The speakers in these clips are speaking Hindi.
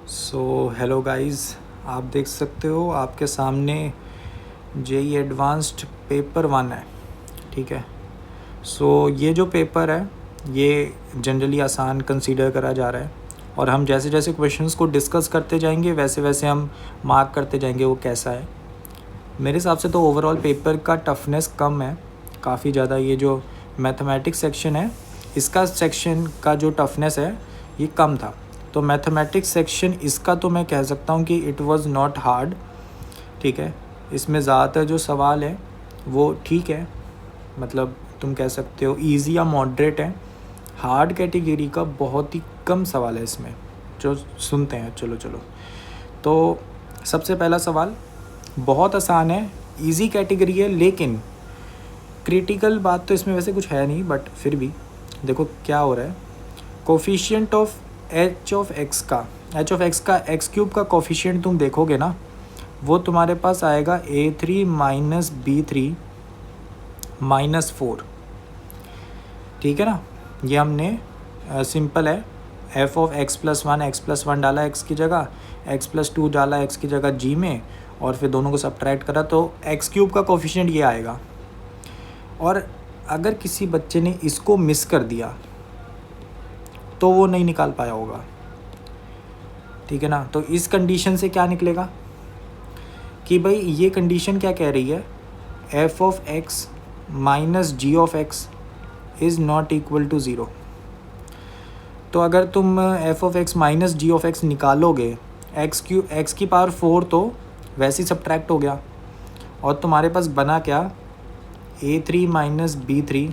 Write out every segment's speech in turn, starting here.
सो हेलो गाइस, आप देख सकते हो आपके सामने जेई एडवांस्ड पेपर 1 है। ठीक है। ये जो पेपर है ये जनरली आसान कंसीडर करा जा रहा है और हम जैसे जैसे क्वेश्चंस को डिस्कस करते जाएंगे वैसे वैसे हम मार्क करते जाएंगे वो कैसा है। मेरे हिसाब से तो ओवरऑल पेपर का टफनेस कम है काफ़ी ज़्यादा। ये जो मैथमेटिक्स सेक्शन है इसका सेक्शन का जो टफनेस है ये कम था। तो मैथमेटिक्स सेक्शन इसका तो मैं कह सकता हूँ कि इट वाज नॉट हार्ड। ठीक है। इसमें ज़्यादातर जो सवाल है वो ठीक है, मतलब तुम कह सकते हो इजी या मॉडरेट है। हार्ड कैटेगरी का बहुत ही कम सवाल है इसमें जो सुनते हैं। चलो चलो, तो सबसे पहला सवाल बहुत आसान है, इजी कैटेगरी है, लेकिन क्रिटिकल बात तो इसमें वैसे कुछ है नहीं, बट फिर भी देखो क्या हो रहा है। Coefficient of H of x का एक्स क्यूब का कोफिशिएंट तुम देखोगे ना, वो तुम्हारे पास आएगा a3 माइनस b3 माइनस 4। ठीक है ना। ये हमने सिंपल है, एफ ऑफ x+1 डाला x की जगह, x+2 डाला x की जगह g में, और फिर दोनों को सब्ट्रैक्ट करा तो एक्स क्यूब का कोफिशिएंट ये आएगा। और अगर किसी बच्चे ने इसको मिस कर दिया तो वो नहीं निकाल पाया होगा। ठीक है ना। तो इस कंडीशन से क्या निकलेगा कि भाई ये कंडीशन क्या कह रही है, F of X minus G of X is not equal to zero. तो अगर तुम F of X minus G of X निकालोगे, एक्स की पावर 4 तो वैसे ही सब्ट्रैक्ट हो गया और तुम्हारे पास बना क्या, a3 minus b3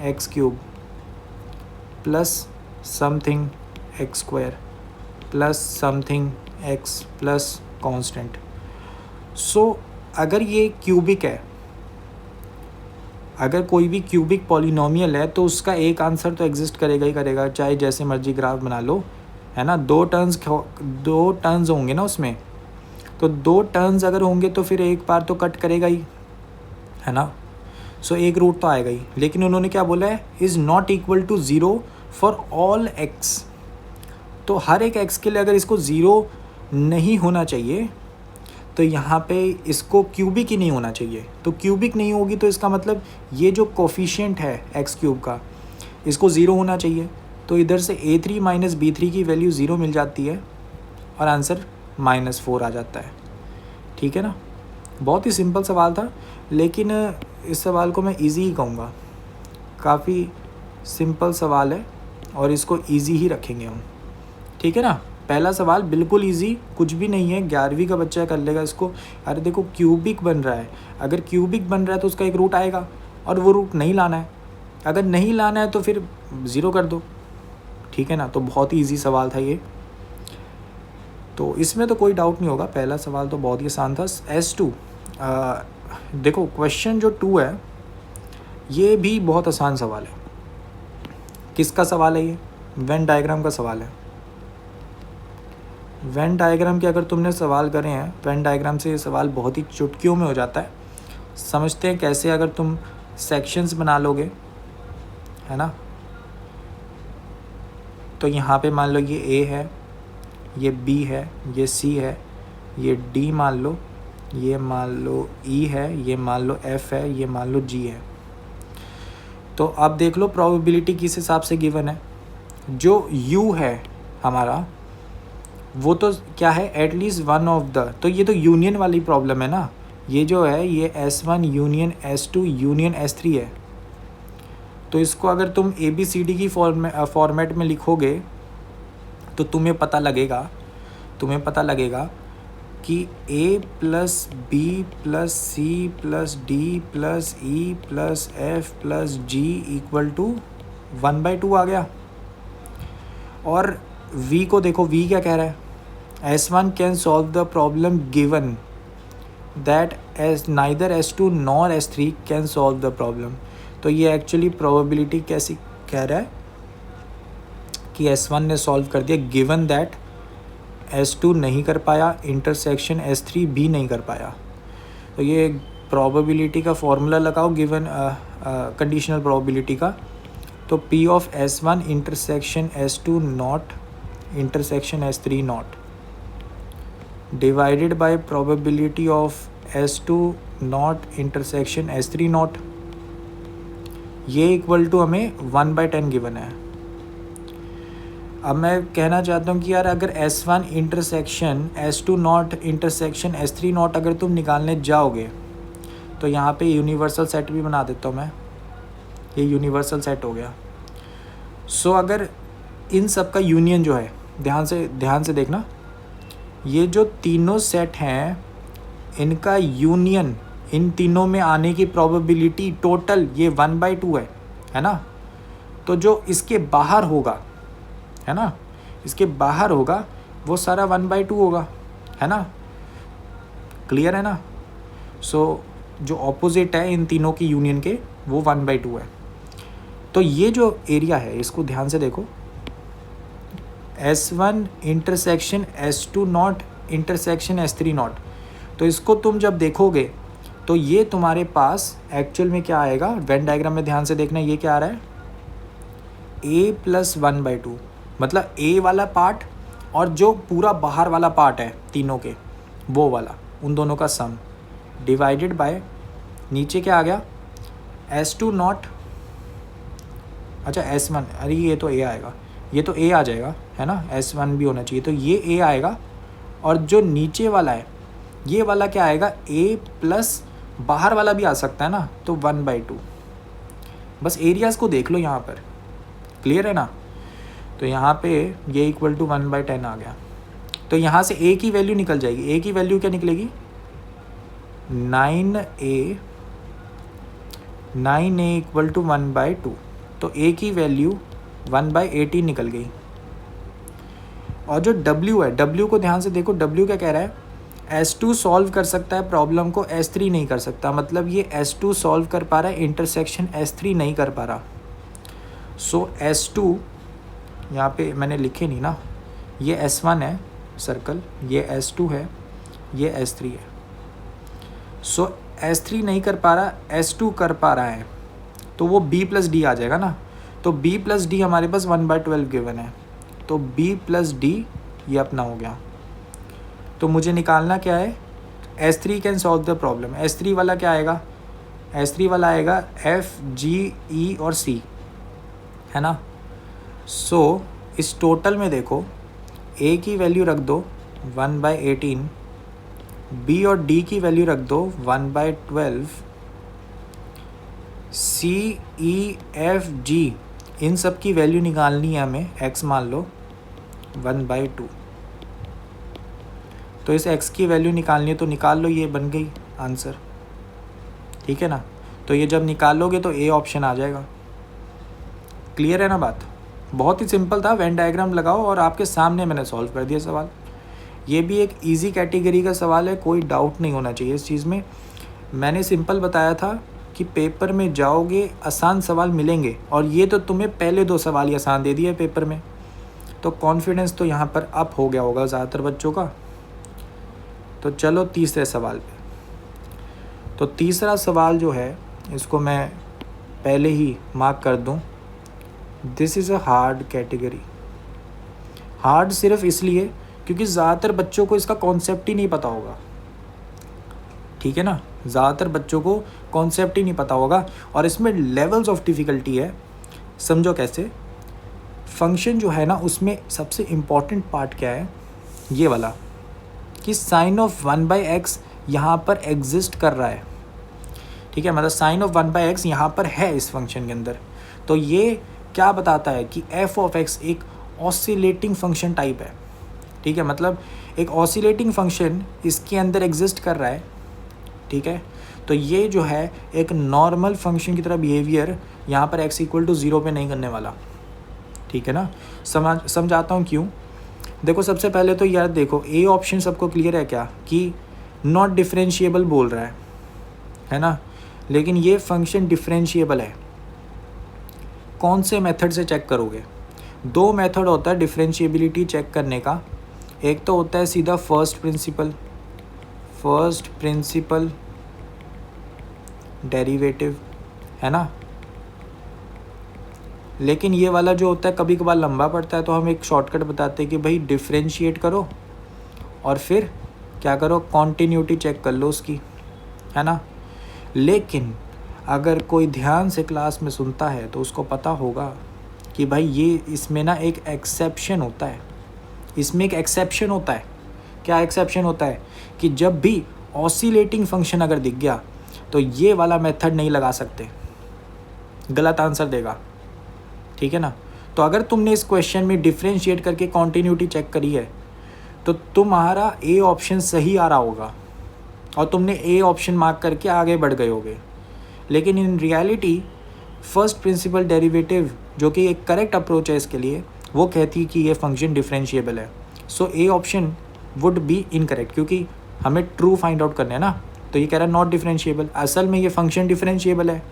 x cube plus something x square plus something x plus constant. अगर ये क्यूबिक है, अगर कोई भी क्यूबिक पॉलिनोमियल है तो उसका एक आंसर तो एग्जिस्ट करेगा ही करेगा, चाहे जैसे मर्जी ग्राफ बना लो, है ना। दो टर्न्स होंगे ना उसमें, तो 2 टर्न्स अगर होंगे तो फिर एक बार तो कट करेगा ही, है ना। एक रूट तो आएगा ही। लेकिन उन्होंने क्या बोला है, is not equal to zero for all X. तो हर एक एक्स के लिए अगर इसको ज़ीरो नहीं होना चाहिए तो यहाँ पे इसको क्यूबिक ही नहीं होना चाहिए। तो क्यूबिक नहीं होगी तो इसका मतलब ये जो कोफिशिएंट है एक्स क्यूब का, इसको ज़ीरो होना चाहिए। तो इधर से a3 माइनस b3 की वैल्यू ज़ीरो मिल जाती है और आंसर -4 आ जाता है। ठीक है ना। बहुत ही सिंपल सवाल था, लेकिन इस सवाल को मैं इजी ही कहूँगा। काफ़ी सिंपल सवाल है और इसको इजी ही रखेंगे हम। ठीक है ना। पहला सवाल बिल्कुल इजी, कुछ भी नहीं है, 11वीं का बच्चा कर लेगा इसको। अरे देखो क्यूबिक बन रहा है, अगर क्यूबिक बन रहा है तो उसका एक रूट आएगा और वो रूट नहीं लाना है। अगर नहीं लाना है तो फिर ज़ीरो कर दो। ठीक है ना। तो बहुत ही ईजी सवाल था ये, तो इसमें तो कोई डाउट नहीं होगा। पहला सवाल तो बहुत ही आसान था। S2 देखो क्वेश्चन जो 2 है ये भी बहुत आसान सवाल है। किसका सवाल है ये, वेन डायग्राम का सवाल है। वेन डायग्राम के अगर तुमने सवाल करे हैं, वेन डायग्राम से ये सवाल बहुत ही चुटकियों में हो जाता है। समझते हैं कैसे, अगर तुम सेक्शंस बना लोगे, है ना। तो यहाँ पे मान लो ये A है, ये B है, ये C है, ये D मान लो, ये मान लो E है, ये मान लो F है, ये मान लो G है। तो अब देख लो प्रोबेबिलिटी किस हिसाब से गिवन है। जो U है हमारा वो तो क्या है, एटलीस्ट वन ऑफ द, तो ये तो यूनियन वाली प्रॉब्लम है ना। ये जो है ये S1 union S2 union S3 है। तो इसको अगर तुम ABCD की फॉर्मेट में लिखोगे तो तुम्हें पता लगेगा कि A plus B plus C plus D plus E plus F plus G equal to 1/2 आ गया। और V को देखो, V क्या कह रहा है, S1 can solve the problem given that neither S2 nor S3 can solve the problem. तो ये एक्चुअली प्रोबेबिलिटी कैसी कह रहा है कि S1 ने सॉल्व कर दिया गिवन दैट S2 नहीं कर पाया, इंटरसेक्शन S3 भी नहीं कर पाया। तो ये प्रोबेबिलिटी का फॉर्मूला लगाओ गिवन कंडीशनल प्रोबेबिलिटी का। तो P of S1 intersection S2 not intersection S3 not divided by probability of S2 not intersection S3 not, ये इक्वल टू हमें 1/10 गिवन है। अब मैं कहना चाहता हूँ कि यार अगर S1 intersection S2 not intersection S3 not अगर तुम निकालने जाओगे तो यहाँ पे यूनिवर्सल सेट भी बना देता हूँ मैं, ये यूनिवर्सल सेट हो गया। सो अगर इन सब का यूनियन जो है, ध्यान से देखना, ये जो तीनों सेट हैं इनका यूनियन, इन तीनों में आने की प्रोबेबिलिटी टोटल ये 1/2 है ना। तो जो इसके बाहर होगा, है ना, इसके बाहर होगा वो सारा 1/2 होगा, है ना। क्लियर है ना। सो जो ऑपोजिट है इन तीनों की यूनियन के वो 1/2 है। तो ये जो एरिया है इसको ध्यान से देखो, S1 intersection S2 not intersection S3 not, तो इसको तुम जब देखोगे तो ये तुम्हारे पास एक्चुअल में क्या आएगा, वेन डायग्राम में ध्यान से देखना, ये क्या आ रहा है A + 1/2, मतलब A वाला पार्ट और जो पूरा बाहर वाला पार्ट है तीनों के वो वाला, उन दोनों का सम डिवाइडेड बाय नीचे क्या आ गया S2 नॉट, अच्छा S1, अरे ये तो A आएगा, ये तो A आ जाएगा, है ना, S1 भी होना चाहिए, तो ये A आएगा। और जो नीचे वाला है ये वाला क्या आएगा, A प्लस बाहर वाला भी आ सकता है ना, तो 1/2। बस एरियाज़ को देख लो यहाँ पर, क्लियर है ना। तो यहाँ पे ये इक्वल टू 1/10 आ गया। तो यहाँ से A की वैल्यू निकल जाएगी, A की वैल्यू क्या निकलेगी 9A इक्वल टू 1/2, तो A की वैल्यू 1/18 निकल गई। और जो W है, W को ध्यान से देखो, W क्या कह रहा है, S2 सॉल्व कर सकता है प्रॉब्लम को, S3 नहीं कर सकता, मतलब ये S2 सॉल्व कर पा रहा है, इंटरसेक्शन S3 नहीं कर पा रहा। सो S2 यहाँ पे मैंने लिखे नहीं ना, ये S1 है सर्कल, ये S2 है, ये S3 है। सो S3 नहीं कर पा रहा, S2 कर पा रहा है, तो वो B + D आ जाएगा ना। तो B + D हमारे पास 1/12 गिवन है, तो B + D ये अपना हो गया। तो मुझे निकालना क्या है, S3 can solve the problem. S3 वाला क्या आएगा, S3 वाला आएगा F, G, E और C, है ना। सो इस टोटल में देखो, A की वैल्यू रख दो 1/18, B और D की वैल्यू रख दो 1/12, C, E, F, G इन सब की वैल्यू निकालनी है हमें, X मान लो 1/2। तो इस X की वैल्यू निकालनी है तो निकाल लो, ये बन गई आंसर, ठीक है ना। तो ये जब निकालोगे तो A ऑप्शन आ जाएगा। क्लियर है ना बात, बहुत ही सिंपल था, वेन डायग्राम लगाओ और आपके सामने मैंने सॉल्व कर दिया सवाल। ये भी एक इजी कैटेगरी का सवाल है, कोई डाउट नहीं होना चाहिए इस चीज़ में। मैंने सिंपल बताया था कि पेपर में जाओगे आसान सवाल मिलेंगे, और ये तो तुम्हें पहले 2 सवाल ही आसान दे दिए पेपर में, तो कॉन्फिडेंस तो यहाँ पर अप हो गया होगा ज़्यादातर बच्चों का। तो चलो तीसरे सवाल पे। तो तीसरा सवाल जो है इसको मैं पहले ही मार्क कर दूँ, this is a hard category. Hard सिर्फ इसलिए क्योंकि ज़्यादातर बच्चों को इसका कॉन्सेप्ट ही नहीं पता होगा, ठीक है ना, ज़्यादातर बच्चों को कॉन्सेप्ट ही नहीं पता होगा। और इसमें लेवल्स ऑफ डिफ़िकल्टी है, समझो कैसे। फंक्शन जो है ना उसमें सबसे इम्पॉर्टेंट पार्ट क्या है, ये वाला, कि साइन ऑफ 1/x यहाँ पर एग्जिस्ट कर रहा है, ठीक है, मतलब साइन ऑफ 1/x यहाँ पर है इस फंक्शन के अंदर। तो ये क्या बताता है कि f ऑफ x एक ऑसिलेटिंग फंक्शन टाइप है, ठीक है, मतलब एक ऑसिलेटिंग फंक्शन इसके अंदर एग्जिस्ट कर रहा है, ठीक है। तो ये जो है एक नॉर्मल फंक्शन की तरह बिहेवियर यहाँ पर x = 0 पे नहीं करने वाला, ठीक है ना। समझाता हूँ क्यों। देखो सबसे पहले तो यार देखो, ए ऑप्शन सबको क्लियर है क्या, कि नॉट डिफरेंशिएबल बोल रहा है ना, लेकिन ये फंक्शन डिफरेंशिएबल है। कौन से मेथड से चेक करोगे, 2 मेथड होता है डिफरेंशिएबिलिटी चेक करने का। एक तो होता है सीधा फर्स्ट प्रिंसिपल डेरिवेटिव, है ना, लेकिन ये वाला जो होता है कभी कभार लंबा पड़ता है, तो हम एक शॉर्टकट बताते हैं कि भाई डिफ्रेंशिएट करो और फिर क्या करो, कॉन्टीन्यूटी चेक कर लो उसकी, है ना। लेकिन अगर कोई ध्यान से क्लास में सुनता है तो उसको पता होगा कि भाई ये इसमें ना एक एक्सेप्शन होता है, इसमें एक एक्सेप्शन होता है। क्या एक्सेप्शन होता है कि जब भी ऑसिलेटिंग फंक्शन अगर दिख गया तो ये वाला मेथड नहीं लगा सकते, गलत आंसर देगा, ठीक है ना। तो अगर तुमने इस क्वेश्चन में डिफ्रेंशिएट करके कॉन्टीन्यूटी चेक करी है तो तुम्हारा ए ऑप्शन सही आ रहा होगा और तुमने ए ऑप्शन मार्क करके आगे बढ़ गए होगे। लेकिन in reality first principle derivative जो कि एक करेक्ट अप्रोच है इसके लिए, वो कहती है कि ये फंक्शन डिफरेंशिएबल है। So A option would be incorrect, क्योंकि हमें ट्रू फाइंड आउट करना है ना। तो ये कह रहा है नॉट डिफरेंशिएबल, असल में ये फंक्शन डिफरेंशिएबल है।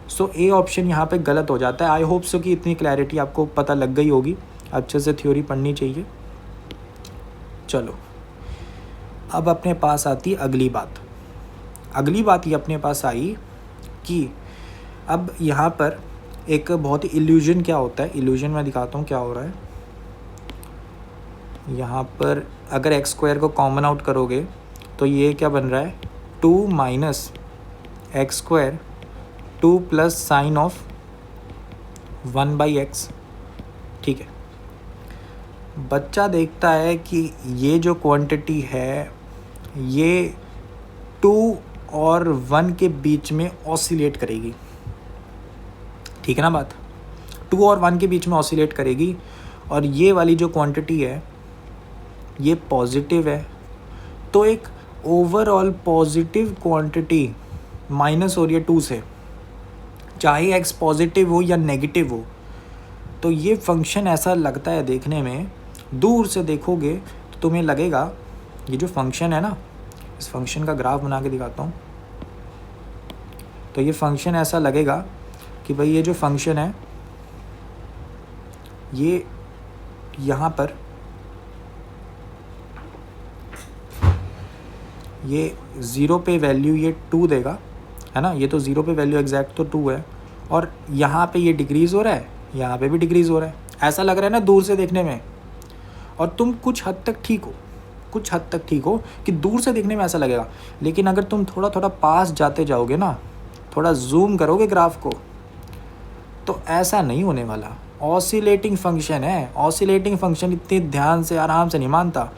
सो ए ऑप्शन यहाँ पे गलत हो जाता है। आई होप सो कि इतनी क्लैरिटी आपको पता लग गई होगी, अच्छे से थ्योरी पढ़नी चाहिए। चलो अब अपने पास आती अगली बात। अगली बात ये अपने पास आई कि अब यहाँ पर एक बहुत ही इल्यूजन क्या होता है, इल्यूजन मैं दिखाता हूँ क्या हो रहा है। यहाँ पर अगर एक्स स्क्वायर को कॉमन आउट करोगे तो ये क्या बन रहा है, 2 minus x square 2 plus sign of 1/x, ठीक है। बच्चा देखता है कि ये जो क्वांटिटी है ये 2 और 1 के बीच में ऑसिलेट करेगी, ठीक है ना बात। 2 और 1 के बीच में ऑसिलेट करेगी और ये वाली जो क्वांटिटी है ये पॉजिटिव है, तो एक ओवरऑल पॉजिटिव क्वांटिटी माइनस हो रही है 2 से, चाहे x पॉजिटिव हो या नेगेटिव हो। तो ये फंक्शन ऐसा लगता है देखने में, दूर से देखोगे तो तुम्हें लगेगा ये जो फंक्शन है ना, इस फंक्शन का ग्राफ बना के दिखाता हूँ। तो ये फंक्शन ऐसा लगेगा कि भाई ये जो फंक्शन है ये यहाँ पर ये 0 पे वैल्यू ये 2 देगा, है ना। ये तो 0 पे वैल्यू एग्जैक्ट तो 2 है, और यहाँ पे ये डिक्रीज़ हो रहा है, यहाँ पे भी डिक्रीज़ हो रहा है। ऐसा लग रहा है ना दूर से देखने में, और तुम कुछ हद तक ठीक हो, कुछ हद तक ठीक हो कि दूर से देखने में ऐसा लगेगा। लेकिन अगर तुम थोड़ा थोड़ा पास जाते जाओगे ना, थोड़ा जूम करोगे ग्राफ को, तो ऐसा नहीं होने वाला। ऑसिलेटिंग फंक्शन है, ऑसिलेटिंग फंक्शन इतने ध्यान से आराम से नहीं मानता।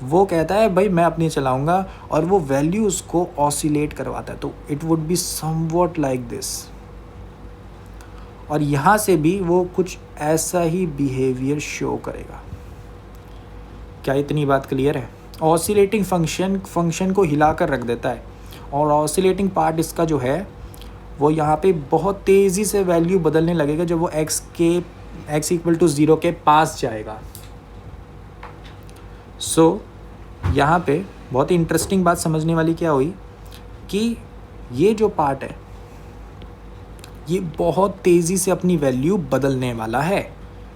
वो कहता है भाई मैं अपनी चलाऊंगा, और वो वैल्यूज़ को ऑसिलेट करवाता है। तो it would be somewhat like this, और यहाँ से भी वो कुछ ऐसा ही बिहेवियर शो करेगा। क्या इतनी बात क्लियर है? ऑसिलेटिंग फंक्शन को हिला कर रख देता है, और ऑसिलेटिंग पार्ट इसका जो है वो यहाँ पे बहुत तेज़ी से वैल्यू बदलने लगेगा जब वो x इक्वल टू 0 के पास जाएगा। सो यहाँ पे बहुत ही इंटरेस्टिंग बात समझने वाली क्या हुई कि ये जो पार्ट है ये बहुत तेज़ी से अपनी वैल्यू बदलने वाला है,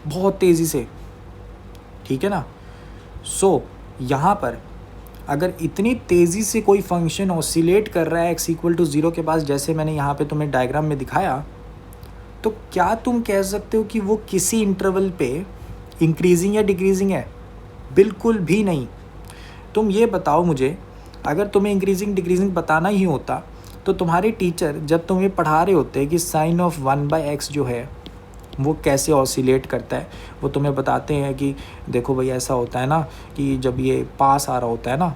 बहुत तेज़ी से, ठीक है ना। सो यहाँ पर अगर इतनी तेज़ी से कोई फंक्शन ऑसिलेट कर रहा है x इक्वल टू 0 के पास, जैसे मैंने यहाँ पे तुम्हें डायग्राम में दिखाया, तो क्या तुम कह सकते हो कि वो किसी इंटरवल पे इंक्रीजिंग या डिक्रीजिंग है? बिल्कुल भी नहीं। तुम ये बताओ मुझे, अगर तुम्हें इंक्रीजिंग डिक्रीजिंग बताना ही होता तो तुम्हारे टीचर जब तुम्हें पढ़ा रहे होते कि साइन ऑफ 1/x जो है वो कैसे ऑसिलेट करता है, वो तुम्हें बताते हैं कि देखो भाई ऐसा होता है ना कि जब ये पास आ रहा होता है ना,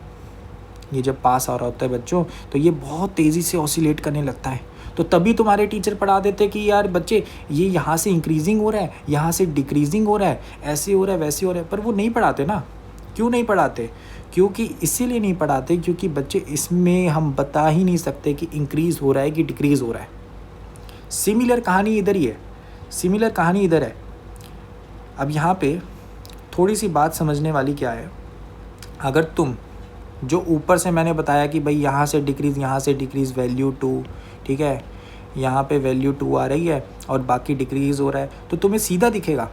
ये जब पास आ रहा होता है बच्चों, तो ये बहुत तेज़ी से ऑसिलेट करने लगता है। तो तभी तुम्हारे टीचर पढ़ा देते कि यार बच्चे ये यहाँ से इंक्रीजिंग हो रहा है, यहाँ से डिक्रीजिंग हो रहा है, ऐसे हो रहा है, वैसे हो रहा है। पर वो नहीं पढ़ाते ना। क्यों नहीं पढ़ाते? क्योंकि इसीलिए नहीं पढ़ाते क्योंकि बच्चे इसमें हम बता ही नहीं सकते कि इंक्रीज़ हो रहा है कि डिक्रीज़ हो रहा है। सिमिलर कहानी इधर ही है, सिमिलर कहानी इधर है। अब यहाँ पे थोड़ी सी बात समझने वाली क्या है, अगर तुम जो ऊपर से मैंने बताया कि भाई यहाँ से डिक्रीज़ वैल्यू 2, ठीक है, यहाँ पे वैल्यू 2 आ रही है और बाकी डिक्रीज़ हो रहा है, तो तुम्हें सीधा दिखेगा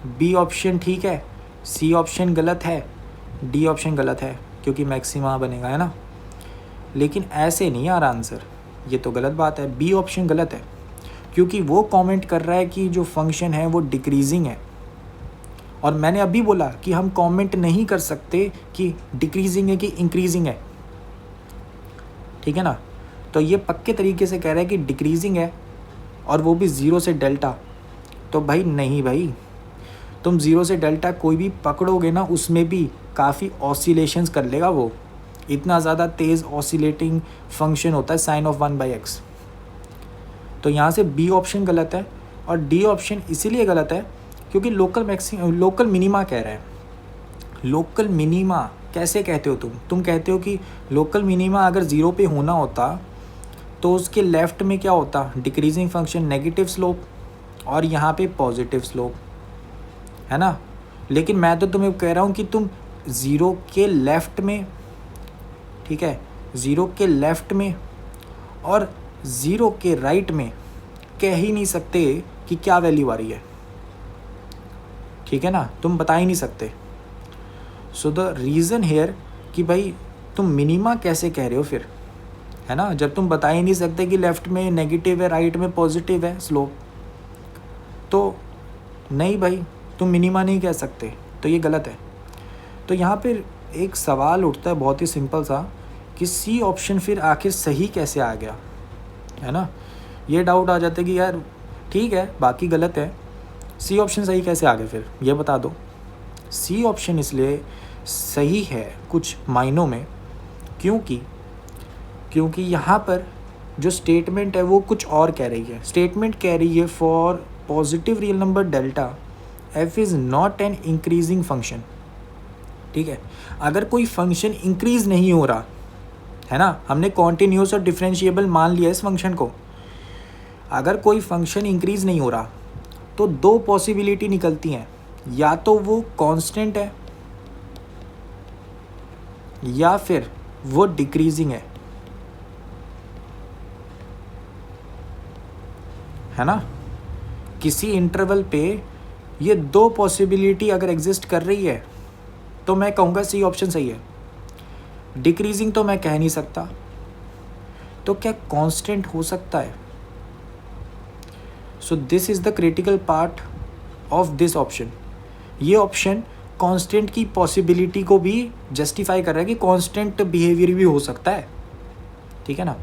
बी ऑप्शन ठीक है, सी ऑप्शन गलत है, डी ऑप्शन गलत है, क्योंकि मैक्सिमा बनेगा, है ना। लेकिन ऐसे नहीं आ रहा आंसर, ये तो गलत बात है, बी ऑप्शन गलत है। क्योंकि वो कमेंट कर रहा है कि जो फंक्शन है वो डिक्रीजिंग है, और मैंने अभी बोला कि हम कमेंट नहीं कर सकते कि डिक्रीजिंग है कि इंक्रीजिंग है, ठीक है ना। तो ये पक्के तरीके से कह रहा है कि डिक्रीजिंग है, और वो भी 0 से डेल्टा। तो भाई नहीं भाई, तुम 0 से डेल्टा कोई भी पकड़ोगे ना, उसमें भी काफ़ी ऑसिलेशंस कर लेगा वो। इतना ज़्यादा तेज़ ऑसिलेटिंग फंक्शन होता है साइन ऑफ 1/x। तो यहाँ से बी ऑप्शन गलत है, और डी ऑप्शन इसीलिए गलत है क्योंकि लोकल मिनिमा कह रहा है। लोकल मिनिमा कैसे कहते हो तुम कहते हो कि लोकल मिनिमा अगर 0 पे होना होता तो उसके लेफ़्ट में क्या होता, डिक्रीजिंग फंक्शन, नेगेटिव स्लोप, और यहाँ पे पॉजिटिव स्लोप, है ना। लेकिन मैं तो तुम्हें कह रहा हूँ कि तुम 0 के लेफ़्ट में, ठीक है, 0 के लेफ़्ट में और 0 के राइट में कह ही नहीं सकते कि क्या वैल्यू आ रही है, ठीक है ना, तुम बता ही नहीं सकते। सो द रीज़न हेयर कि भाई तुम मिनिमा कैसे कह रहे हो फिर, है ना, जब तुम बता ही नहीं सकते कि लेफ़्ट में नेगेटिव है, राइट में पॉजिटिव है स्लोप। तो नहीं भाई, तुम मिनिमा नहीं कह सकते, तो ये गलत है। तो यहाँ पर एक सवाल उठता है बहुत ही सिंपल सा कि सी ऑप्शन फिर आखिर सही कैसे आ गया, है ना। ये डाउट आ जाता है कि यार ठीक है बाकी गलत है, सी ऑप्शन सही कैसे आ गया फिर, ये बता दो। सी ऑप्शन इसलिए सही है कुछ मायनों में क्योंकि यहाँ पर जो स्टेटमेंट है वो कुछ और कह रही है। स्टेटमेंट कह रही है for positive real number delta F is not an increasing function, ठीक है। अगर कोई फंक्शन इंक्रीज नहीं हो रहा है ना, हमने कॉन्टिन्यूस और डिफरेंशिएबल मान लिया इस फंक्शन को, अगर कोई फंक्शन इंक्रीज नहीं हो रहा तो दो पॉसिबिलिटी निकलती हैं, या तो वो कांस्टेंट है या फिर वो डिक्रीजिंग है ना। किसी इंटरवल पे ये दो पॉसिबिलिटी अगर एग्जिस्ट कर रही है तो मैं कहूँगा सी ऑप्शन सही है। डिक्रीजिंग तो मैं कह नहीं सकता, तो क्या कांस्टेंट हो सकता है? So this is the critical part of this option. ये ऑप्शन कांस्टेंट की पॉसिबिलिटी को भी जस्टिफाई कर रहा है कि कांस्टेंट बिहेवियर भी हो सकता है, ठीक है ना।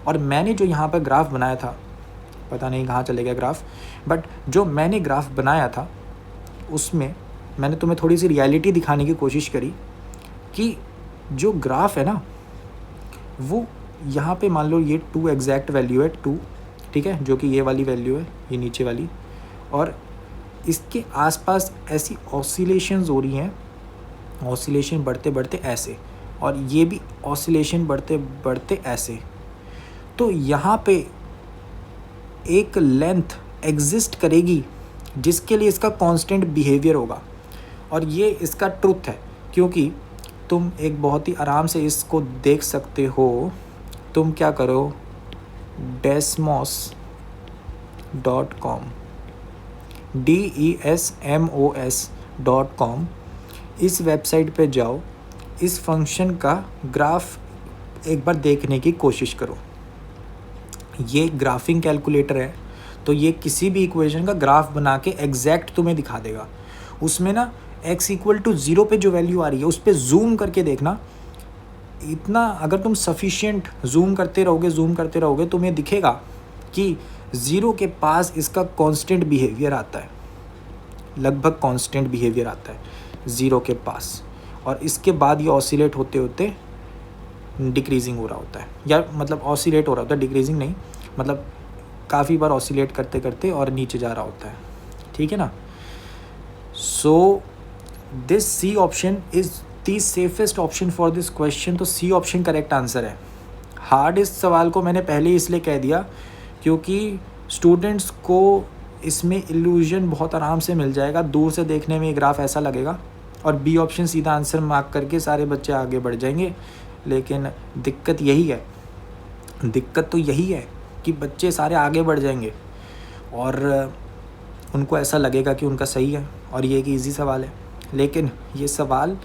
और मैंने जो यहाँ पर ग्राफ बनाया था, पता नहीं कहाँ चले गया ग्राफ, बट जो मैंने ग्राफ बनाया था उसमें मैंने तुम्हें थोड़ी सी रियलिटी दिखाने की कोशिश करी कि जो ग्राफ है ना वो यहाँ पे मान लो ये 2 एग्जैक्ट वैल्यू है 2, ठीक है, जो कि ये वाली वैल्यू है, ये नीचे वाली, और इसके आसपास ऐसी ऑसिलेशंस हो रही हैं, ऑसिलेशन बढ़ते बढ़ते ऐसे, और ये भी ऑसिलेशन बढ़ते बढ़ते ऐसे। तो यहाँ पे एक लेंथ एग्जिस्ट करेगी जिसके लिए इसका कांस्टेंट बिहेवियर होगा, और ये इसका ट्रुथ है क्योंकि तुम एक बहुत ही आराम से इसको देख सकते हो। तुम क्या करो, desmos.com DESMOS.com इस वेबसाइट पे जाओ, इस फंक्शन का ग्राफ एक बार देखने की कोशिश करो। ये ग्राफिंग कैलकुलेटर है, तो ये किसी भी इक्वेशन का ग्राफ बना के एग्जैक्ट तुम्हें दिखा देगा। उसमें ना x = 0 पे जो वैल्यू आ रही है उस पर जूम करके देखना, इतना अगर तुम सफिशिएंट जूम करते रहोगे तुम्हें दिखेगा कि 0 के पास इसका कांस्टेंट बिहेवियर आता है, लगभग कांस्टेंट बिहेवियर आता है 0 के पास, और इसके बाद ये ऑसिलेट होते होते डिक्रीजिंग हो रहा होता है, या मतलब ऑसिलेट हो रहा होता है, डिक्रीजिंग नहीं, मतलब काफ़ी बार ऑसिलेट करते करते और नीचे जा रहा होता है, ठीक है ना। So this C option is the safest option for this question. तो सी ऑप्शन करेक्ट आंसर है। हार्ड इस सवाल को मैंने पहले ही इसलिए कह दिया क्योंकि स्टूडेंट्स को इसमें इल्यूजन बहुत आराम से मिल जाएगा, दूर से देखने में ये ग्राफ ऐसा लगेगा, और बी ऑप्शन सीधा आंसर मार्क करके सारे बच्चे आगे बढ़ जाएंगे। लेकिन दिक्कत तो यही है कि बच्चे सारे आगे बढ़ जाएंगे और उनको ऐसा लगेगा कि उनका सही है और ये एक ईजी सवाल है। लेकिन ये सवाल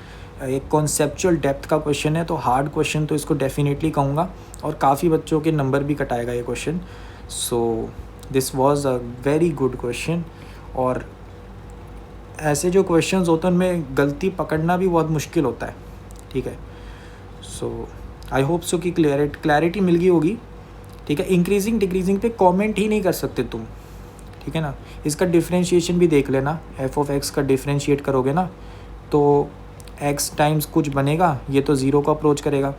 एक कॉन्सेप्चुअल डेप्थ का क्वेश्चन है, तो हार्ड क्वेश्चन तो इसको डेफिनेटली कहूँगा, और काफ़ी बच्चों के नंबर भी कटाएगा ये question. So this was a very good question. और ऐसे जो क्वेश्चंस होते हैं उनमें गलती पकड़ना भी बहुत मुश्किल होता है, ठीक है। सो आई होप सो कि क्लैरिटी मिल गई होगी, ठीक है। इंक्रीजिंग डिक्रीजिंग पे कमेंट ही नहीं कर सकते तुम, ठीक है ना। इसका डिफ्रेंशिएशन भी देख लेना, एफ ऑफ एक्स का डिफ्रेंशिएट करोगे ना तो एक्स टाइम्स कुछ बनेगा, ये तो ज़ीरो को अप्रोच करेगा,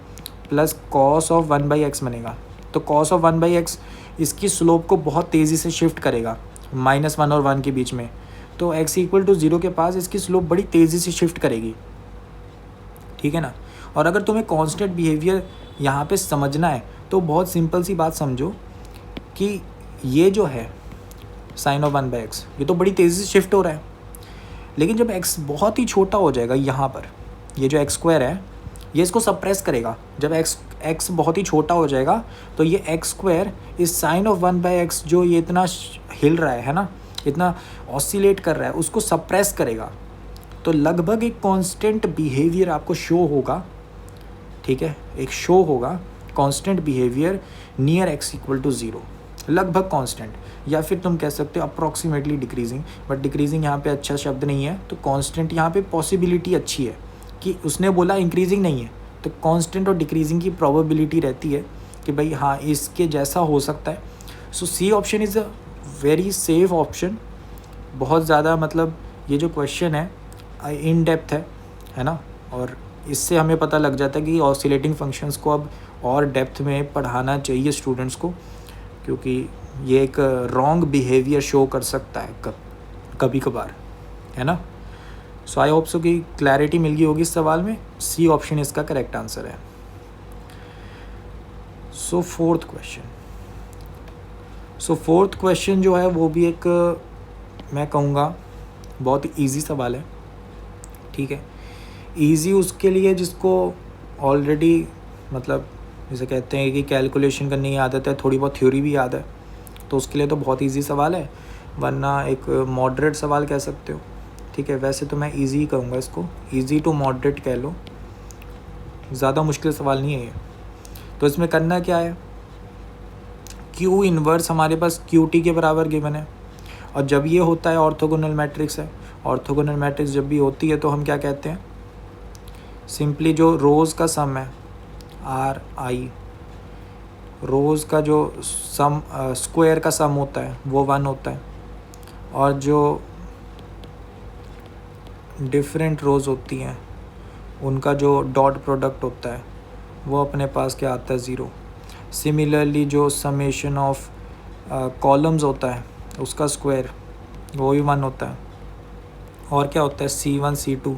प्लस कॉस ऑफ 1/x बनेगा। तो कॉस ऑफ 1/x इसकी स्लोप को बहुत तेज़ी से शिफ्ट करेगा -1 और 1 के बीच में, तो x इक्वल टू 0 के पास इसकी स्लोप बड़ी तेज़ी से शिफ्ट करेगी, ठीक है ना। और अगर तुम्हें कांस्टेंट बिहेवियर यहाँ पे समझना है तो बहुत सिंपल सी बात समझो कि ये जो है साइन ऑफ 1/x ये तो बड़ी तेज़ी से शिफ्ट हो रहा है, लेकिन जब x बहुत ही छोटा हो जाएगा यहाँ पर, ये जो x² है ये इसको सप्रेस करेगा। जब x बहुत ही छोटा हो जाएगा तो ये x² इस साइन ऑफ 1/x जो ये इतना हिल रहा है ना, इतना ऑसिलेट कर रहा है, उसको सप्रेस करेगा। तो लगभग एक कांस्टेंट बिहेवियर आपको शो होगा, ठीक है, एक शो होगा constant behaviour near x equal to 0, लगभग कांस्टेंट, या फिर तुम कह सकते हो अप्रॉक्सीमेटली डिक्रीजिंग, बट डिक्रीजिंग यहाँ पे अच्छा शब्द नहीं है, तो कांस्टेंट यहाँ पे पॉसिबिलिटी अच्छी है कि उसने बोला इंक्रीजिंग नहीं है, तो कांस्टेंट और डिक्रीजिंग की प्रोबेबिलिटी रहती है कि भाई हाँ इसके जैसा हो सकता है। So C option is a very safe option. बहुत ज़्यादा मतलब ये जो क्वेश्चन है इन डेप्थ है ना, और इससे हमें पता लग जाता है कि ऑसिलेटिंग फंक्शंस को अब और डेप्थ में पढ़ाना चाहिए स्टूडेंट्स को, क्योंकि ये एक रॉन्ग बिहेवियर शो कर सकता है कभी कभार, है ना। सो आई होप सो कि क्लैरिटी मिल गई होगी इस सवाल में। सी ऑप्शन इसका करेक्ट आंसर है। सो फोर्थ क्वेश्चन जो है वो भी एक मैं कहूँगा बहुत ईजी सवाल है, ठीक है। ईजी उसके लिए जिसको ऑलरेडी मतलब जैसे कहते हैं कि कैलकुलेशन करने की आदत है, थोड़ी बहुत थ्योरी भी याद है, तो उसके लिए तो बहुत ईजी सवाल है, वरना एक मॉडरेट सवाल कह सकते हो, ठीक है। वैसे तो मैं ईजी कहूँगा इसको, ईजी टू मॉडरेट कह लो, ज़्यादा मुश्किल सवाल नहीं है ये। तो इसमें करना क्या है, क्यू इन्वर्स हमारे पास क्यू टी के बराबर गिवन है, और जब ये होता है ऑर्थोगोनल मैट्रिक्स है। ऑर्थोगोनल मैट्रिक्स जब भी होती है तो हम क्या कहते हैं, सिंपली जो रोज़ का सम है RI, रोज़ का जो सम स्क्वायर का सम होता है वो 1 होता है, और जो डिफरेंट रोज़ होती हैं उनका जो डॉट प्रोडक्ट होता है वो अपने पास क्या आता है 0। सिमिलरली जो समेशन ऑफ कॉलम्स होता है उसका स्क्वायर वो भी 1 होता है, और क्या होता है C1 C2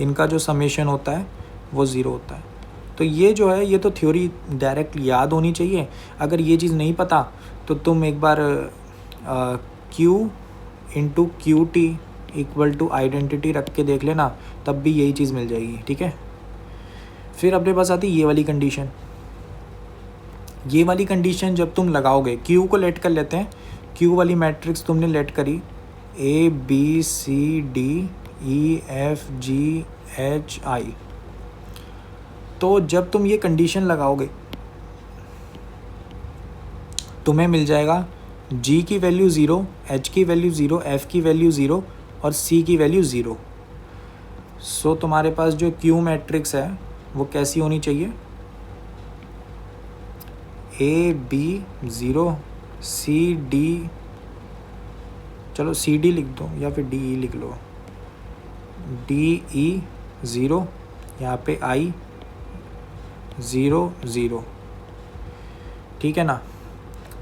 इनका जो समेशन होता है वो 0 होता है। तो ये जो है ये तो थ्योरी डायरेक्ट याद होनी चाहिए। अगर ये चीज़ नहीं पता तो तुम एक बार Q into QT equal to identity रख के देख लेना, तब भी यही चीज़ मिल जाएगी, ठीक है। फिर अपने पास आती ये वाली कंडीशन। ये वाली कंडीशन जब तुम लगाओगे, Q को लेट कर लेते हैं, Q वाली मैट्रिक्स तुमने लेट करी ABCDEFGHI, तो जब तुम ये कंडीशन लगाओगे तुम्हें मिल जाएगा G की वैल्यू 0, H की वैल्यू 0, F की वैल्यू 0 और C की वैल्यू 0। सो तुम्हारे पास जो Q मैट्रिक्स है वो कैसी होनी चाहिए, AB 0 CD, चलो CD लिख दो या फिर DE लिख लो, DE 0, यहाँ पे I 0 0, ठीक है ना।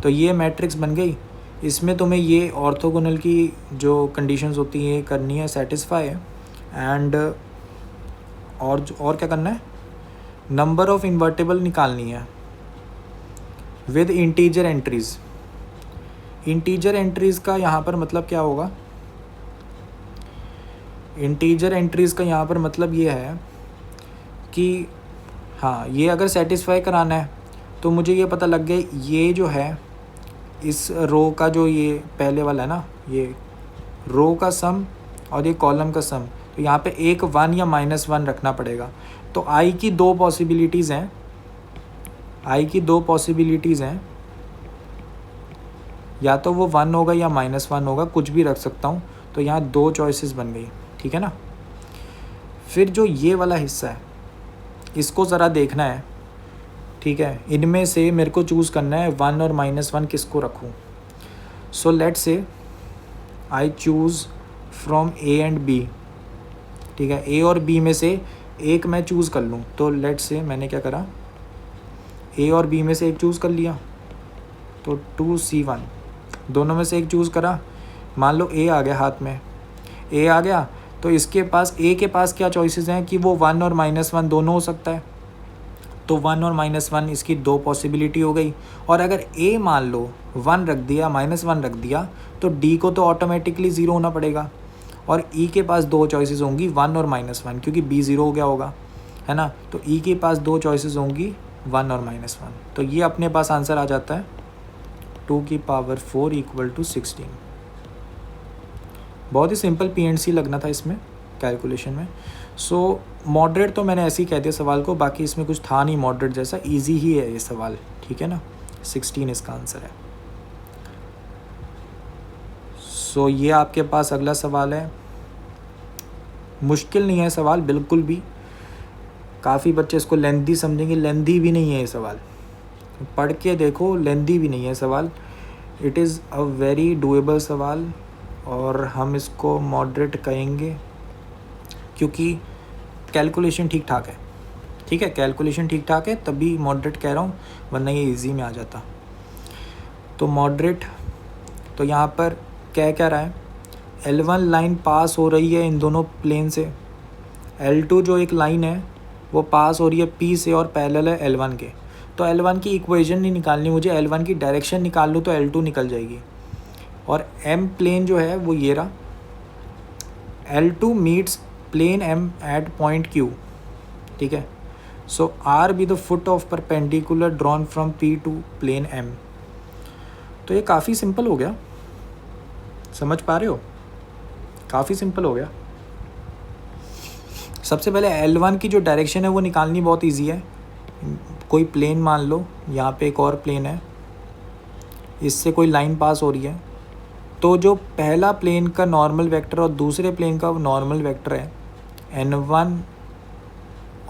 तो ये मैट्रिक्स बन गई। इसमें तुम्हें ये ऑर्थोगोनल की जो कंडीशंस होती हैं करनी है, सेटिस्फाई है, एंड और क्या करना है, नंबर ऑफ इन्वर्टेबल निकालनी है with integer entries. Integer entries का यहाँ पर मतलब क्या होगा, इंटीजर एंट्रीज़ का यहाँ पर मतलब ये है कि हाँ ये अगर सेटिस्फाई कराना है तो मुझे ये पता लग गया ये जो है इस रो का जो ये पहले वाला है ना, ये रो का सम और ये कॉलम का सम, तो यहाँ पे एक 1 या -1 रखना पड़ेगा। तो आई की दो पॉसिबिलिटीज़ हैं, या तो वो 1 होगा या -1 होगा, कुछ भी रख सकता हूँ। तो यहाँ 2 चॉइसेस बन गई, ठीक है ना। फिर जो ये वाला हिस्सा है इसको ज़रा देखना है, ठीक है। इनमें से मेरे को चूज़ करना है 1 और -1 किसको रखूँ। So let's say I choose from A and B, ठीक है। A और B में से एक मैं चूज़ कर लूँ। तो लेट्स से मैंने क्या करा, A और B में से एक चूज़ कर लिया, तो 2C1 दोनों में से एक चूज़ करा। मान लो A आ गया हाथ में, A आ गया तो इसके पास A के पास क्या चॉइसेस हैं कि वो 1 और -1 दोनों हो सकता है। तो 1 और -1 इसकी 2 पॉसिबिलिटी हो गई। और अगर A मान लो 1 रख दिया, -1 रख दिया, तो D को तो ऑटोमेटिकली 0 होना पड़ेगा। और E के पास 2 चॉइसेस होंगी 1 और -1, क्योंकि B 0 हो गया होगा, है ना। तो E के पास 2 चॉइसेस होंगी 1 और -1। तो ये अपने पास आंसर आ जाता है 2⁴ = 16। बहुत ही सिंपल PNC लगना था इसमें कैलकुलेशन में। सो मॉडरेट तो मैंने ऐसे ही कह दिया सवाल को, बाकी इसमें कुछ था नहीं मॉडरेट जैसा, इजी ही है ये सवाल, ठीक है ना। 16 इसका आंसर है। सो ये आपके पास अगला सवाल है। मुश्किल नहीं है सवाल बिल्कुल भी, काफ़ी बच्चे इसको लेंथी समझेंगे, लेंथी भी नहीं है ये सवाल, पढ़ के देखो, लेंथी भी नहीं है सवाल। It is a very doable सवाल, और हम इसको मॉडरेट कहेंगे क्योंकि कैलकुलेशन ठीक ठाक है, ठीक है। कैलकुलेशन ठीक ठाक है तभी मॉडरेट कह रहा हूँ, वरना ये इजी में आ जाता। तो मॉडरेट, तो यहाँ पर क्या रहा है, L1 लाइन पास हो रही है इन दोनों प्लेन से, L2 जो एक लाइन है वो पास हो रही है P से और पैरेलल है L1 के। तो L1 की इक्वेशन नहीं निकालनी मुझे, L1 की डायरेक्शन निकाल लूँ तो L2 निकल जाएगी। और M प्लेन जो है वो ये रहा, L2 meets plane M at point Q, ठीक है। So R be the foot of perpendicular drawn from P to plane M। तो ये काफ़ी सिंपल हो गया, समझ पा रहे हो, काफ़ी सिंपल हो गया। सबसे पहले L1 की जो डायरेक्शन है वो निकालनी बहुत इजी है। कोई प्लेन मान लो, यहाँ पे एक और प्लेन है, इससे कोई लाइन पास हो रही है, तो जो पहला प्लेन का नॉर्मल वेक्टर और दूसरे प्लेन का नॉर्मल वेक्टर है N1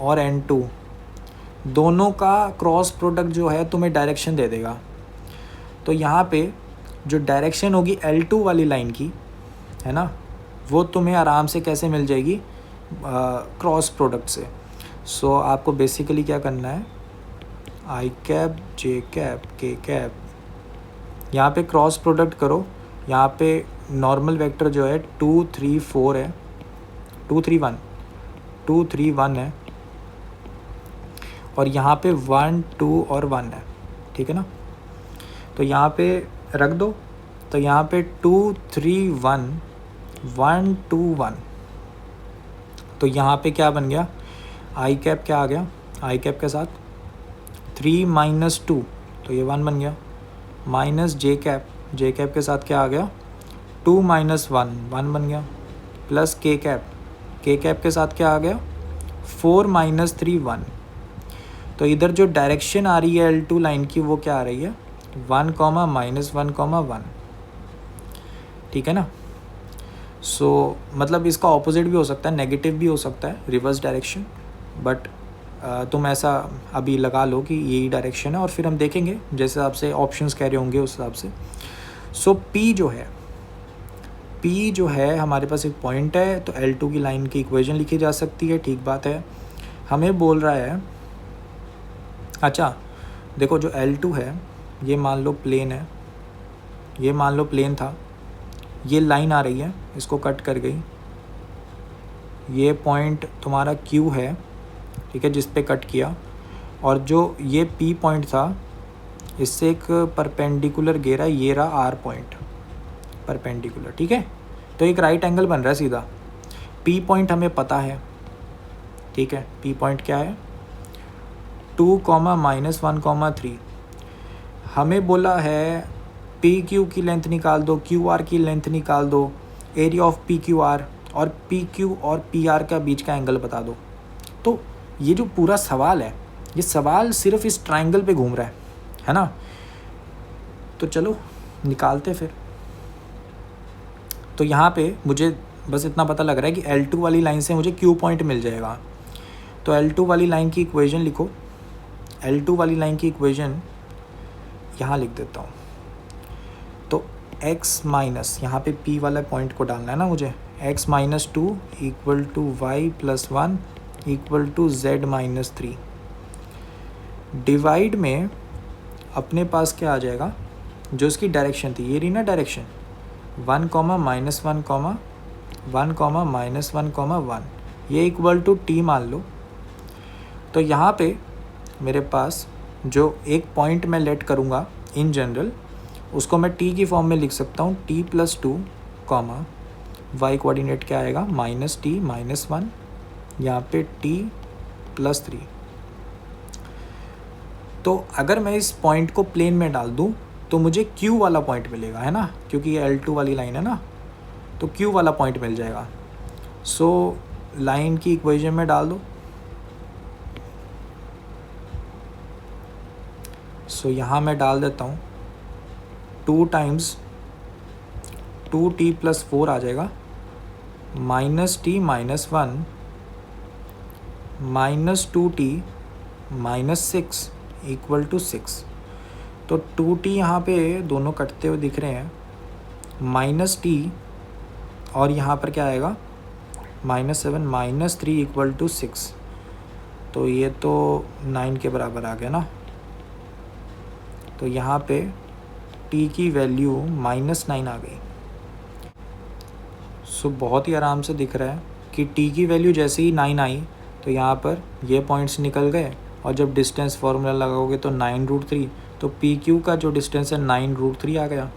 और N2, दोनों का क्रॉस प्रोडक्ट जो है तुम्हें डायरेक्शन दे देगा। तो यहाँ पे जो डायरेक्शन होगी L2 वाली लाइन की, है ना, वो तुम्हें आराम से कैसे मिल जाएगी, क्रॉस प्रोडक्ट से। सो आपको बेसिकली क्या करना है, I cap J cap K cap, यहाँ पे क्रॉस प्रोडक्ट करो। यहाँ पे नॉर्मल वेक्टर जो है 2 3 4 है, 2 3 1 है, और यहाँ पे 1 2 और 1 है, ठीक है ना। तो यहाँ पे रख दो, तो यहाँ पे 2 3 1 1 2 1, तो यहाँ पे क्या बन गया, I कैप क्या आ गया, I कैप के साथ 3 - 2, तो ये 1 बन गया, माइनस J कैप के साथ क्या आ गया, 2 - 1 1 बन गया, प्लस K कैप के साथ क्या आ गया, 4 - 3 1। तो इधर जो डायरेक्शन आ रही है L2 लाइन की वो क्या आ रही है, 1, -1, 1, ठीक है ना। सो मतलब इसका ऑपोजिट भी हो सकता है, नेगेटिव भी हो सकता है, रिवर्स डायरेक्शन, बट तुम ऐसा अभी लगा लो कि यही डायरेक्शन है, और फिर हम देखेंगे जैसे आपसे ऑप्शंस कह रहे होंगे उस हिसाब से। सो P जो है हमारे पास एक पॉइंट है, तो L2 की लाइन की इक्वेशन लिखी जा सकती है, ठीक बात है। हमें बोल रहा है, अच्छा देखो जो L2 है ये मान लो प्लेन है, ये मान लो प्लेन था, ये लाइन आ रही है, इसको कट कर गई, ये पॉइंट तुम्हारा Q है, ठीक है, जिस पे कट किया, और जो ये P पॉइंट था इससे एक परपेंडिकुलर घेरा, ये रहा R पॉइंट परपेंडिकुलर, ठीक है। तो एक राइट एंगल बन रहा है सीधा। P पॉइंट हमें पता है, ठीक है, P पॉइंट क्या है, 2, -1, 3। हमें बोला है PQ की लेंथ निकाल दो, QR की लेंथ निकाल दो, एरिया ऑफ PQR, और PQ और PR का बीच का एंगल बता दो। तो ये जो पूरा सवाल है, ये सवाल सिर्फ इस ट्रायंगल पे घूम रहा है ना। तो चलो निकालते फिर। तो यहाँ पे मुझे बस इतना पता लग रहा है कि L2 वाली लाइन से मुझे Q पॉइंट मिल जाएगा। तो L2 वाली लाइन की इक्वेशन लिखो। L2 वाली लाइन की इक्वेशन यहाँ लिख देता हूँ। तो x माइनस, यहाँ पे P वाला पॉइंट को डालना है ना मुझे, x minus 2 equal to y plus 1 equal to z minus 3। Divide में अपने पास क्या आ जाएगा, जो इसकी डायरेक्शन थी, ये रही ना direction, 1 comma minus 1 comma 1 comma minus 1 comma 1, ये इक्वल टू t मान लो। तो यहाँ पे मेरे पास जो एक पॉइंट मैं लेट करूँगा इन जनरल, उसको मैं t की फॉर्म में लिख सकता हूँ, t plus 2 comma y coordinate क्या आएगा, माइनस t माइनस 1, यहाँ पे t प्लस 3। तो अगर मैं इस पॉइंट को प्लेन में डाल दूँ तो मुझे Q वाला पॉइंट मिलेगा, है ना, क्योंकि ये L2 वाली लाइन है ना, तो Q वाला पॉइंट मिल जाएगा। सो लाइन की इक्वेशन में डाल दो। सो यहाँ मैं डाल देता हूँ 2 टाइम्स 2t प्लस 4 आ जाएगा, minus t minus 1 minus 2t minus 6 equal to 6। तो 2t यहाँ पे दोनों कटते हुए दिख रहे हैं, माइनस t और यहाँ पर क्या आएगा, माइनस 7 माइनस 3 इक्वल टू 6। तो ये तो 9 के बराबर आ गया ना। तो यहाँ पे t की वैल्यू माइनस 9 आ गई। सो बहुत ही आराम से दिख रहा है कि t की वैल्यू जैसे ही 9 आई तो यहाँ पर ये पॉइंट्स निकल गए, और जब डिस्टेंस फार्मूला लगाओगे तो 9√3, तो PQ का जो डिस्टेंस है 9√3 आ गया।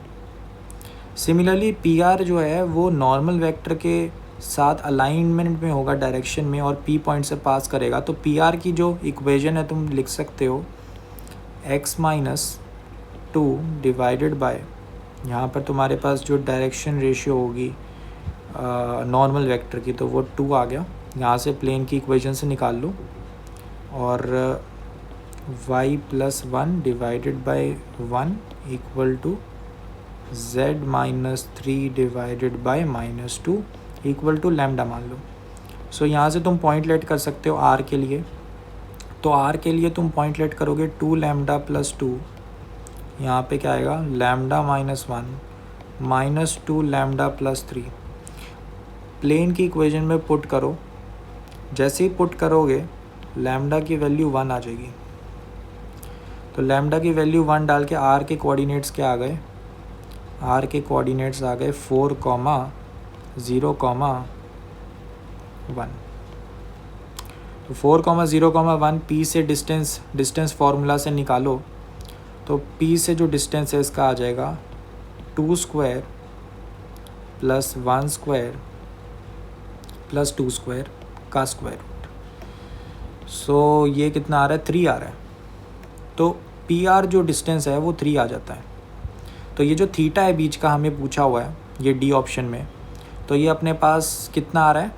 सिमिलरली PR जो है वो नॉर्मल वेक्टर के साथ अलाइनमेंट में होगा डायरेक्शन में, और P पॉइंट से पास करेगा। तो PR की जो इक्वेशन है तुम लिख सकते हो x माइनस 2 डिवाइडेड बाय, यहाँ पर तुम्हारे पास जो डायरेक्शन रेशियो होगी नॉर्मल वेक्टर की, तो वो 2 आ गया। यहाँ से प्लेन की इक्वेशन से निकाल लो, और y plus 1 divided by 1 equal to z minus 3 divided by minus 2 equal to lambda मान लो। सो यहाँ से तुम पॉइंट लेट कर सकते हो r के लिए। तो r के लिए तुम पॉइंट लेट करोगे 2 लैम्डा प्लस 2, यहाँ पे क्या आएगा, lambda minus 1 minus 2 lambda plus 3। Plane की इक्वेशन में पुट करो, जैसे ही पुट करोगे लैम्डा की वैल्यू 1 आ जाएगी। तो लैम्डा की वैल्यू 1 डाल के r के कोऑर्डिनेट्स क्या आ गए, r के कोऑर्डिनेट्स आ गए 4, 0, 1। तो 4, 0, 1 P से डिस्टेंस फार्मूला से निकालो। तो P से जो डिस्टेंस है इसका आ जाएगा 2 square plus 1 square plus 2 square का स्क्वायर रूट। सो ये कितना आ रहा है, 3 आ रहा है। तो PR जो डिस्टेंस है वो 3 आ जाता है। तो ये जो थीटा है बीच का हमें पूछा हुआ है, ये D ऑप्शन में, तो ये अपने पास कितना आ रहा है,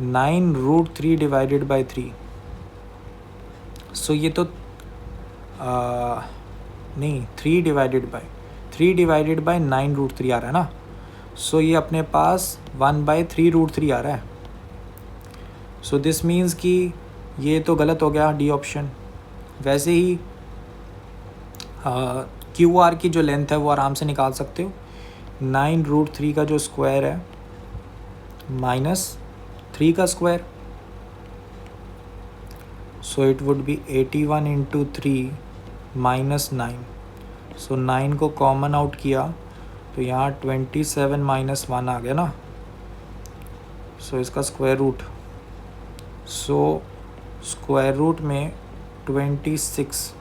9√3 डिवाइडेड बाय 3। सो ये तो नहीं, 3 डिवाइडेड बाय 9√3 आ रहा है ना। सो ये अपने पास 1/3√3 आ रहा है। सो दिस मीन्स कि ये तो गलत हो गया D ऑप्शन। वैसे ही QR की जो लेंथ है वो आराम से निकाल सकते हो। 9√3 का जो स्क्वायर है माइनस 3 का square, so it would be 81 into 3 minus 9। सो 9 को कॉमन आउट किया तो यहाँ 27 माइनस 1 आ गया ना। सो इसका square root, so square root में 26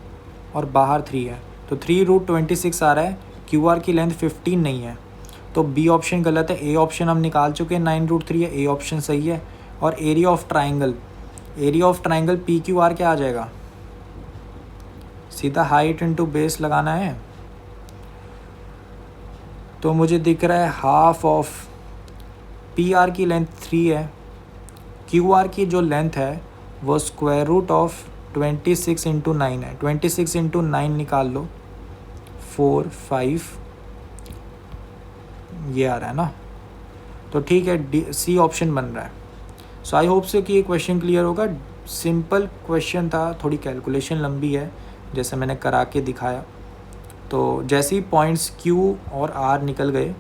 और बाहर 3 है, तो 3√26 आ रहा है। QR की लेंथ 15 नहीं है, तो B ऑप्शन गलत है। A ऑप्शन हम निकाल चुके हैं, 9√3 है, A ऑप्शन सही है। और एरिया ऑफ ट्राइंगल PQR क्या आ जाएगा, सीधा हाइट इनटू बेस लगाना है। तो मुझे दिख रहा है हाफ ऑफ PR की लेंथ 3 है, QR की जो लेंथ है वो स्क्वायर रूट ऑफ 26 इंटू 9 है। 26 इंटू 9 निकाल लो, 4 5 ये आ रहा है ना, तो ठीक है, डी सी ऑप्शन बन रहा है। सो आई होप से कि ये क्वेश्चन क्लियर होगा। सिंपल क्वेश्चन था, थोड़ी कैलकुलेशन लंबी है जैसे मैंने करा के दिखाया। तो जैसे ही पॉइंट्स क्यू और आर निकल गए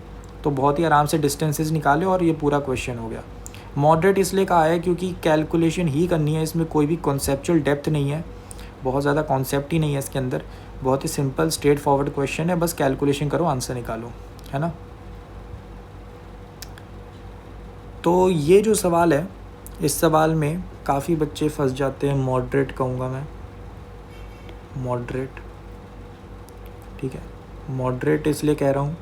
तो बहुत ही आराम से डिस्टेंसेस निकाले और ये पूरा क्वेश्चन हो गया। मॉडरेट इसलिए कहा है क्योंकि कैलकुलेशन ही करनी है, इसमें कोई भी कॉन्सेप्चुअल डेप्थ नहीं है, बहुत ज़्यादा कॉन्सेप्ट ही नहीं है इसके अंदर, बहुत ही सिंपल स्ट्रेट फॉरवर्ड क्वेश्चन है, बस कैलकुलेशन करो आंसर निकालो, है ना। तो ये जो सवाल है, इस सवाल में काफ़ी बच्चे फंस जाते हैं। मॉडरेट कहूँगा मैं, मॉडरेट, ठीक है। मॉडरेट इसलिए कह रहा हूँ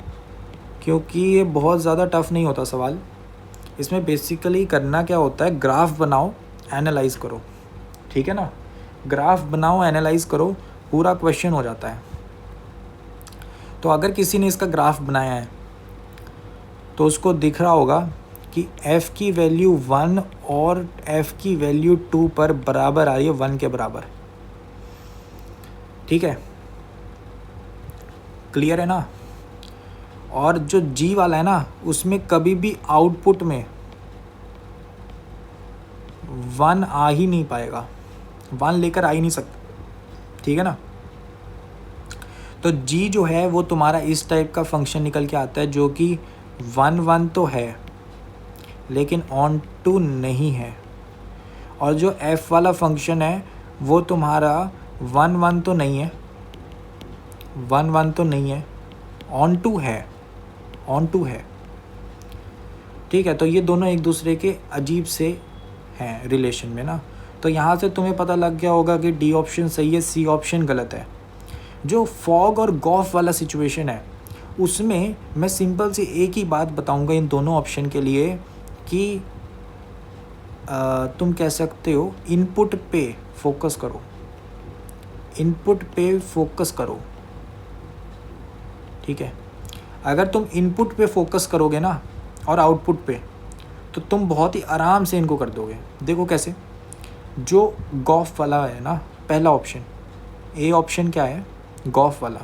क्योंकि ये बहुत ज़्यादा टफ नहीं होता सवाल। इसमें बेसिकली करना क्या होता है, ग्राफ बनाओ, एनालाइज करो, ठीक है ना। ग्राफ बनाओ, एनालाइज करो, पूरा क्वेश्चन हो जाता है। तो अगर किसी ने इसका ग्राफ बनाया है तो उसको दिख रहा होगा कि f की वैल्यू 1 और f की वैल्यू 2 पर बराबर आ रही है, 1 के बराबर, ठीक है, क्लियर है ना। और जो g वाला है ना, उसमें कभी भी आउटपुट में 1 आ ही नहीं पाएगा, 1 लेकर आ ही नहीं सकता, ठीक है ना। तो g जो है वो तुम्हारा इस टाइप का फंक्शन निकल के आता है जो कि 1 1 तो है लेकिन ऑन टू नहीं है, और जो f वाला फंक्शन है वो तुम्हारा 1 1 तो नहीं है, 1 1 तो नहीं है, ऑन टू है, ऑन टू है, ठीक है। तो ये दोनों एक दूसरे के अजीब से हैं रिलेशन में ना। तो यहाँ से तुम्हें पता लग गया होगा कि डी ऑप्शन सही है, सी ऑप्शन गलत है। जो फॉग और गॉफ वाला सिचुएशन है उसमें मैं सिंपल सी एक ही बात बताऊंगा इन दोनों ऑप्शन के लिए कि तुम कह सकते हो इनपुट पे फोकस करो, इनपुट पे फोकस करो, ठीक है। अगर तुम इनपुट पे फोकस करोगे ना और आउटपुट पे, तो तुम बहुत ही आराम से इनको कर दोगे। देखो कैसे, जो गॉफ वाला है ना, पहला ऑप्शन, ए ऑप्शन क्या है, गॉफ वाला।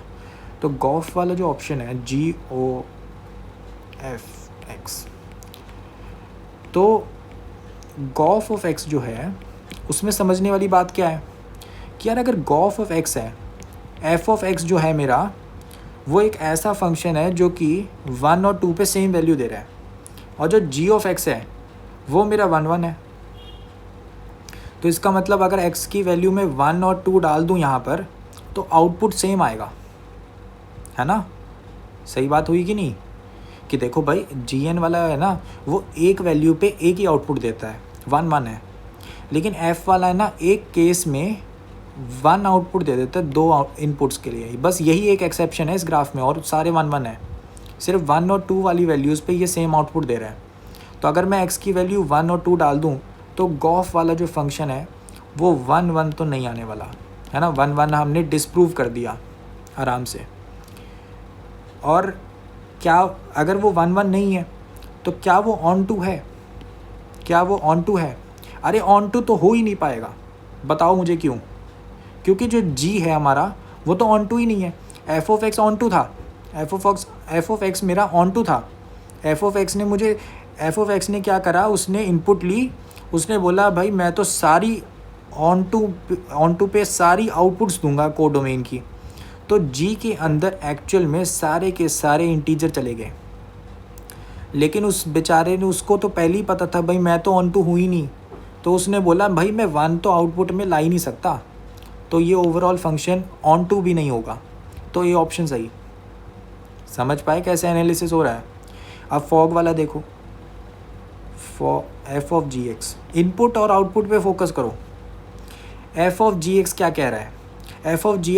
तो गॉफ वाला जो ऑप्शन है GOF X, तो गॉफ ऑफ x जो है उसमें समझने वाली बात क्या है कि यार अगर गॉफ ऑफ x है, f ऑफ x जो है मेरा, वो एक ऐसा फंक्शन है जो कि 1 और 2 पे सेम वैल्यू दे रहा है, और जो g ऑफ x है वो मेरा 1 1 है। तो इसका मतलब अगर x की वैल्यू में 1 और 2 डाल दूं यहाँ पर तो आउटपुट सेम आएगा, है ना। सही बात हुई कि नहीं, कि देखो भाई gn वाला है ना, वो एक वैल्यू पे एक ही आउटपुट देता है, 1 1 है, लेकिन f वाला है ना, एक केस में 1 आउटपुट दे देता है 2 इनपुट्स के लिए। बस यही एक एक्सेप्शन है इस ग्राफ में, और सारे 1 1 है। सिर्फ 1 और 2 वाली वैल्यूज़ पे ये सेम आउटपुट दे रहा है। तो अगर मैं x की वैल्यू 1 और 2 डाल दूँ तो गॉफ वाला जो फंक्शन है वो 1 1 तो नहीं आने वाला, है ना। 1 1 हमने डिसप्रूव कर दिया आराम से। और क्या अगर वो 1 1 नहीं है तो क्या वो ऑन टू है, क्या वो ऑन टू है? अरे ऑन टू तो हो ही नहीं पाएगा, बताओ मुझे क्यों? क्योंकि जो g है हमारा वो तो ऑन टू ही नहीं है। f of x on two था, f ऑफ x मेरा ऑन टू था। f ऑफ x ने क्या करा, उसने इनपुट ली, उसने बोला भाई मैं तो सारी ऑन टू पे सारी आउटपुट्स दूंगा कोडोमेन की। तो g के अंदर एक्चुअल में सारे के सारे इंटीजर चले गए, लेकिन उस बेचारे ने, उसको तो पहले ही पता था भाई मैं तो ऑन टू हूँ ही नहीं, तो उसने बोला भाई मैं 1 तो आउटपुट में ला ही नहीं सकता, तो ये ओवरऑल फंक्शन ऑन टू भी नहीं होगा। तो ये ऑप्शन सही। समझ पाए कैसे एनालिसिस हो रहा है? अब फॉग वाला देखो, f ऑफ gx, इनपुट और आउटपुट पे फोकस करो। f ऑफ gx क्या कह रहा है? f of g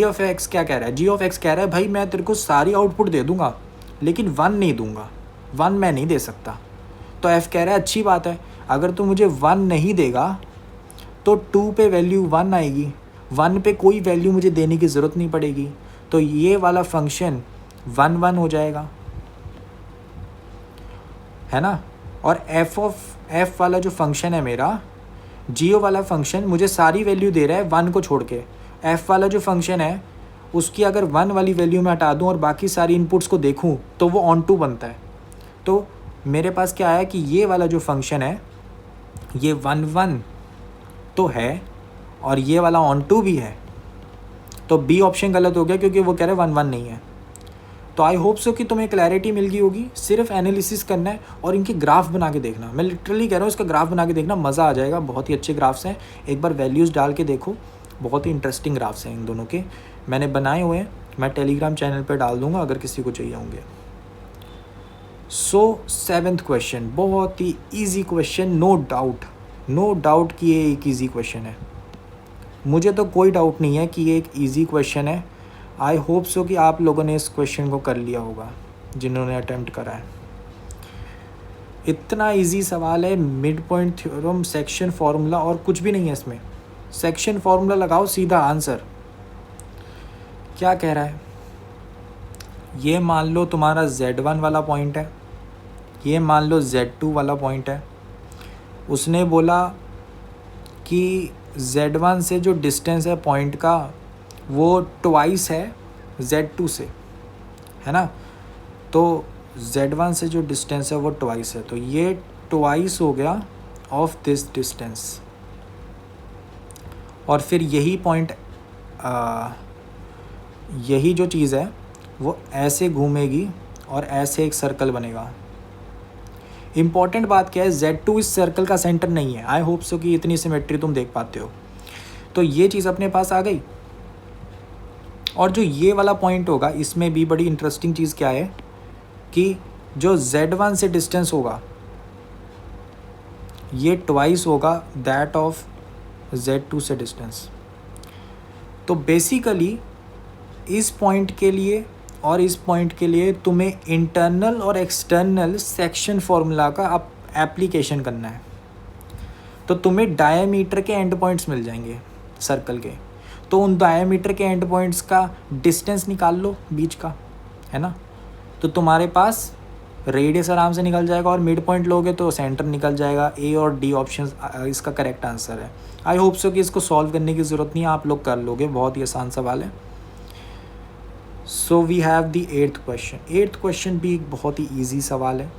of x क्या कह रहा है? g ऑफ x कह रहा है भाई मैं तेरे को सारी आउटपुट दे दूंगा लेकिन 1 नहीं दूंगा, 1 मैं नहीं दे सकता। तो f कह रहा है अच्छी बात है, अगर तू मुझे 1 नहीं देगा तो 2 पे वैल्यू 1 आएगी, 1 पे कोई वैल्यू मुझे देने की ज़रूरत नहीं पड़ेगी, तो ये वाला फंक्शन 1 1 हो जाएगा, है ना। और f वाला जो फंक्शन है मेरा, g वाला फंक्शन मुझे सारी वैल्यू दे रहा है 1 को छोड़ के। f वाला जो फंक्शन है उसकी अगर 1 वाली वैल्यू मैं हटा दूँ और बाकी सारी इनपुट्स को देखूँ तो वो ऑन टू बनता है। तो मेरे पास क्या आया कि ये वाला जो फंक्शन है ये 1 1 तो है और ये वाला ऑन टू भी है, तो बी ऑप्शन गलत हो गया क्योंकि वो कह रहे 1 1 नहीं है। तो आई होप सो कि तुम्हें क्लैरिटी मिल गई होगी। सिर्फ एनालिसिस करना है और इनके ग्राफ बना के देखना। मैं लिटरली कह रहा हूँ इसका ग्राफ बना के देखना, मज़ा आ जाएगा। बहुत ही अच्छे ग्राफ्स हैं, एक बार वैल्यूज़ डाल के देखो, बहुत ही इंटरेस्टिंग ग्राफ्स हैं इन दोनों के। मैंने बनाए हुए हैं, मैं टेलीग्राम चैनल पर डाल दूँगा अगर किसी को चाहिए होंगे। सो 7th क्वेश्चन, बहुत ही ईजी क्वेश्चन, नो डाउट कि ये एक ईजी क्वेश्चन है। मुझे तो कोई डाउट नहीं है कि ये एक ईजी क्वेश्चन है। आई होप सो कि आप लोगों ने इस क्वेश्चन को कर लिया होगा जिन्होंने अटेम्प्ट करा है। इतना इजी सवाल है, mid point theorem, section formula और कुछ भी नहीं है इसमें। सेक्शन फार्मूला लगाओ, सीधा आंसर। क्या कह रहा है, ये मान लो तुम्हारा Z1 वाला पॉइंट है, ये मान लो Z2 वाला पॉइंट है। उसने बोला कि Z1 से जो डिस्टेंस है पॉइंट का वो ट्वाइस है Z2 से, है ना। तो Z1 से जो डिस्टेंस है वो ट्वाइस है, तो ये ट्वाइस हो गया ऑफ दिस डिस्टेंस। और फिर यही पॉइंट, यही जो चीज़ है वो ऐसे घूमेगी और ऐसे एक सर्कल बनेगा। इम्पॉर्टेंट बात क्या है, Z2 इस सर्कल का सेंटर नहीं है। आई होप सो कि इतनी सिमेट्री तुम देख पाते हो। तो ये चीज़ अपने पास आ गई। और जो ये वाला पॉइंट होगा, इसमें भी बड़ी इंटरेस्टिंग चीज़ क्या है कि जो Z1 से डिस्टेंस होगा ये ट्वाइस होगा दैट ऑफ Z2 से डिस्टेंस। तो बेसिकली इस पॉइंट के लिए और इस पॉइंट के लिए तुम्हें इंटरनल और एक्सटर्नल सेक्शन फार्मूला का एप्लीकेशन करना है। तो तुम्हें डायमीटर के एंड पॉइंट्स मिल जाएंगे सर्कल के, तो उन डायमीटर के एंड पॉइंट्स का डिस्टेंस निकाल लो बीच का, है ना। तो तुम्हारे पास रेडियस आराम से निकल जाएगा और मिड पॉइंट लोगे तो सेंटर निकल जाएगा। ए और डी ऑप्शन इसका करेक्ट आंसर है। आई होप सो कि इसको सॉल्व करने की ज़रूरत नहीं है, आप लोग कर लोगे, बहुत ही आसान सवाल है। So we have the 8th question. 8th question भी एक बहुत ही ईजी सवाल है,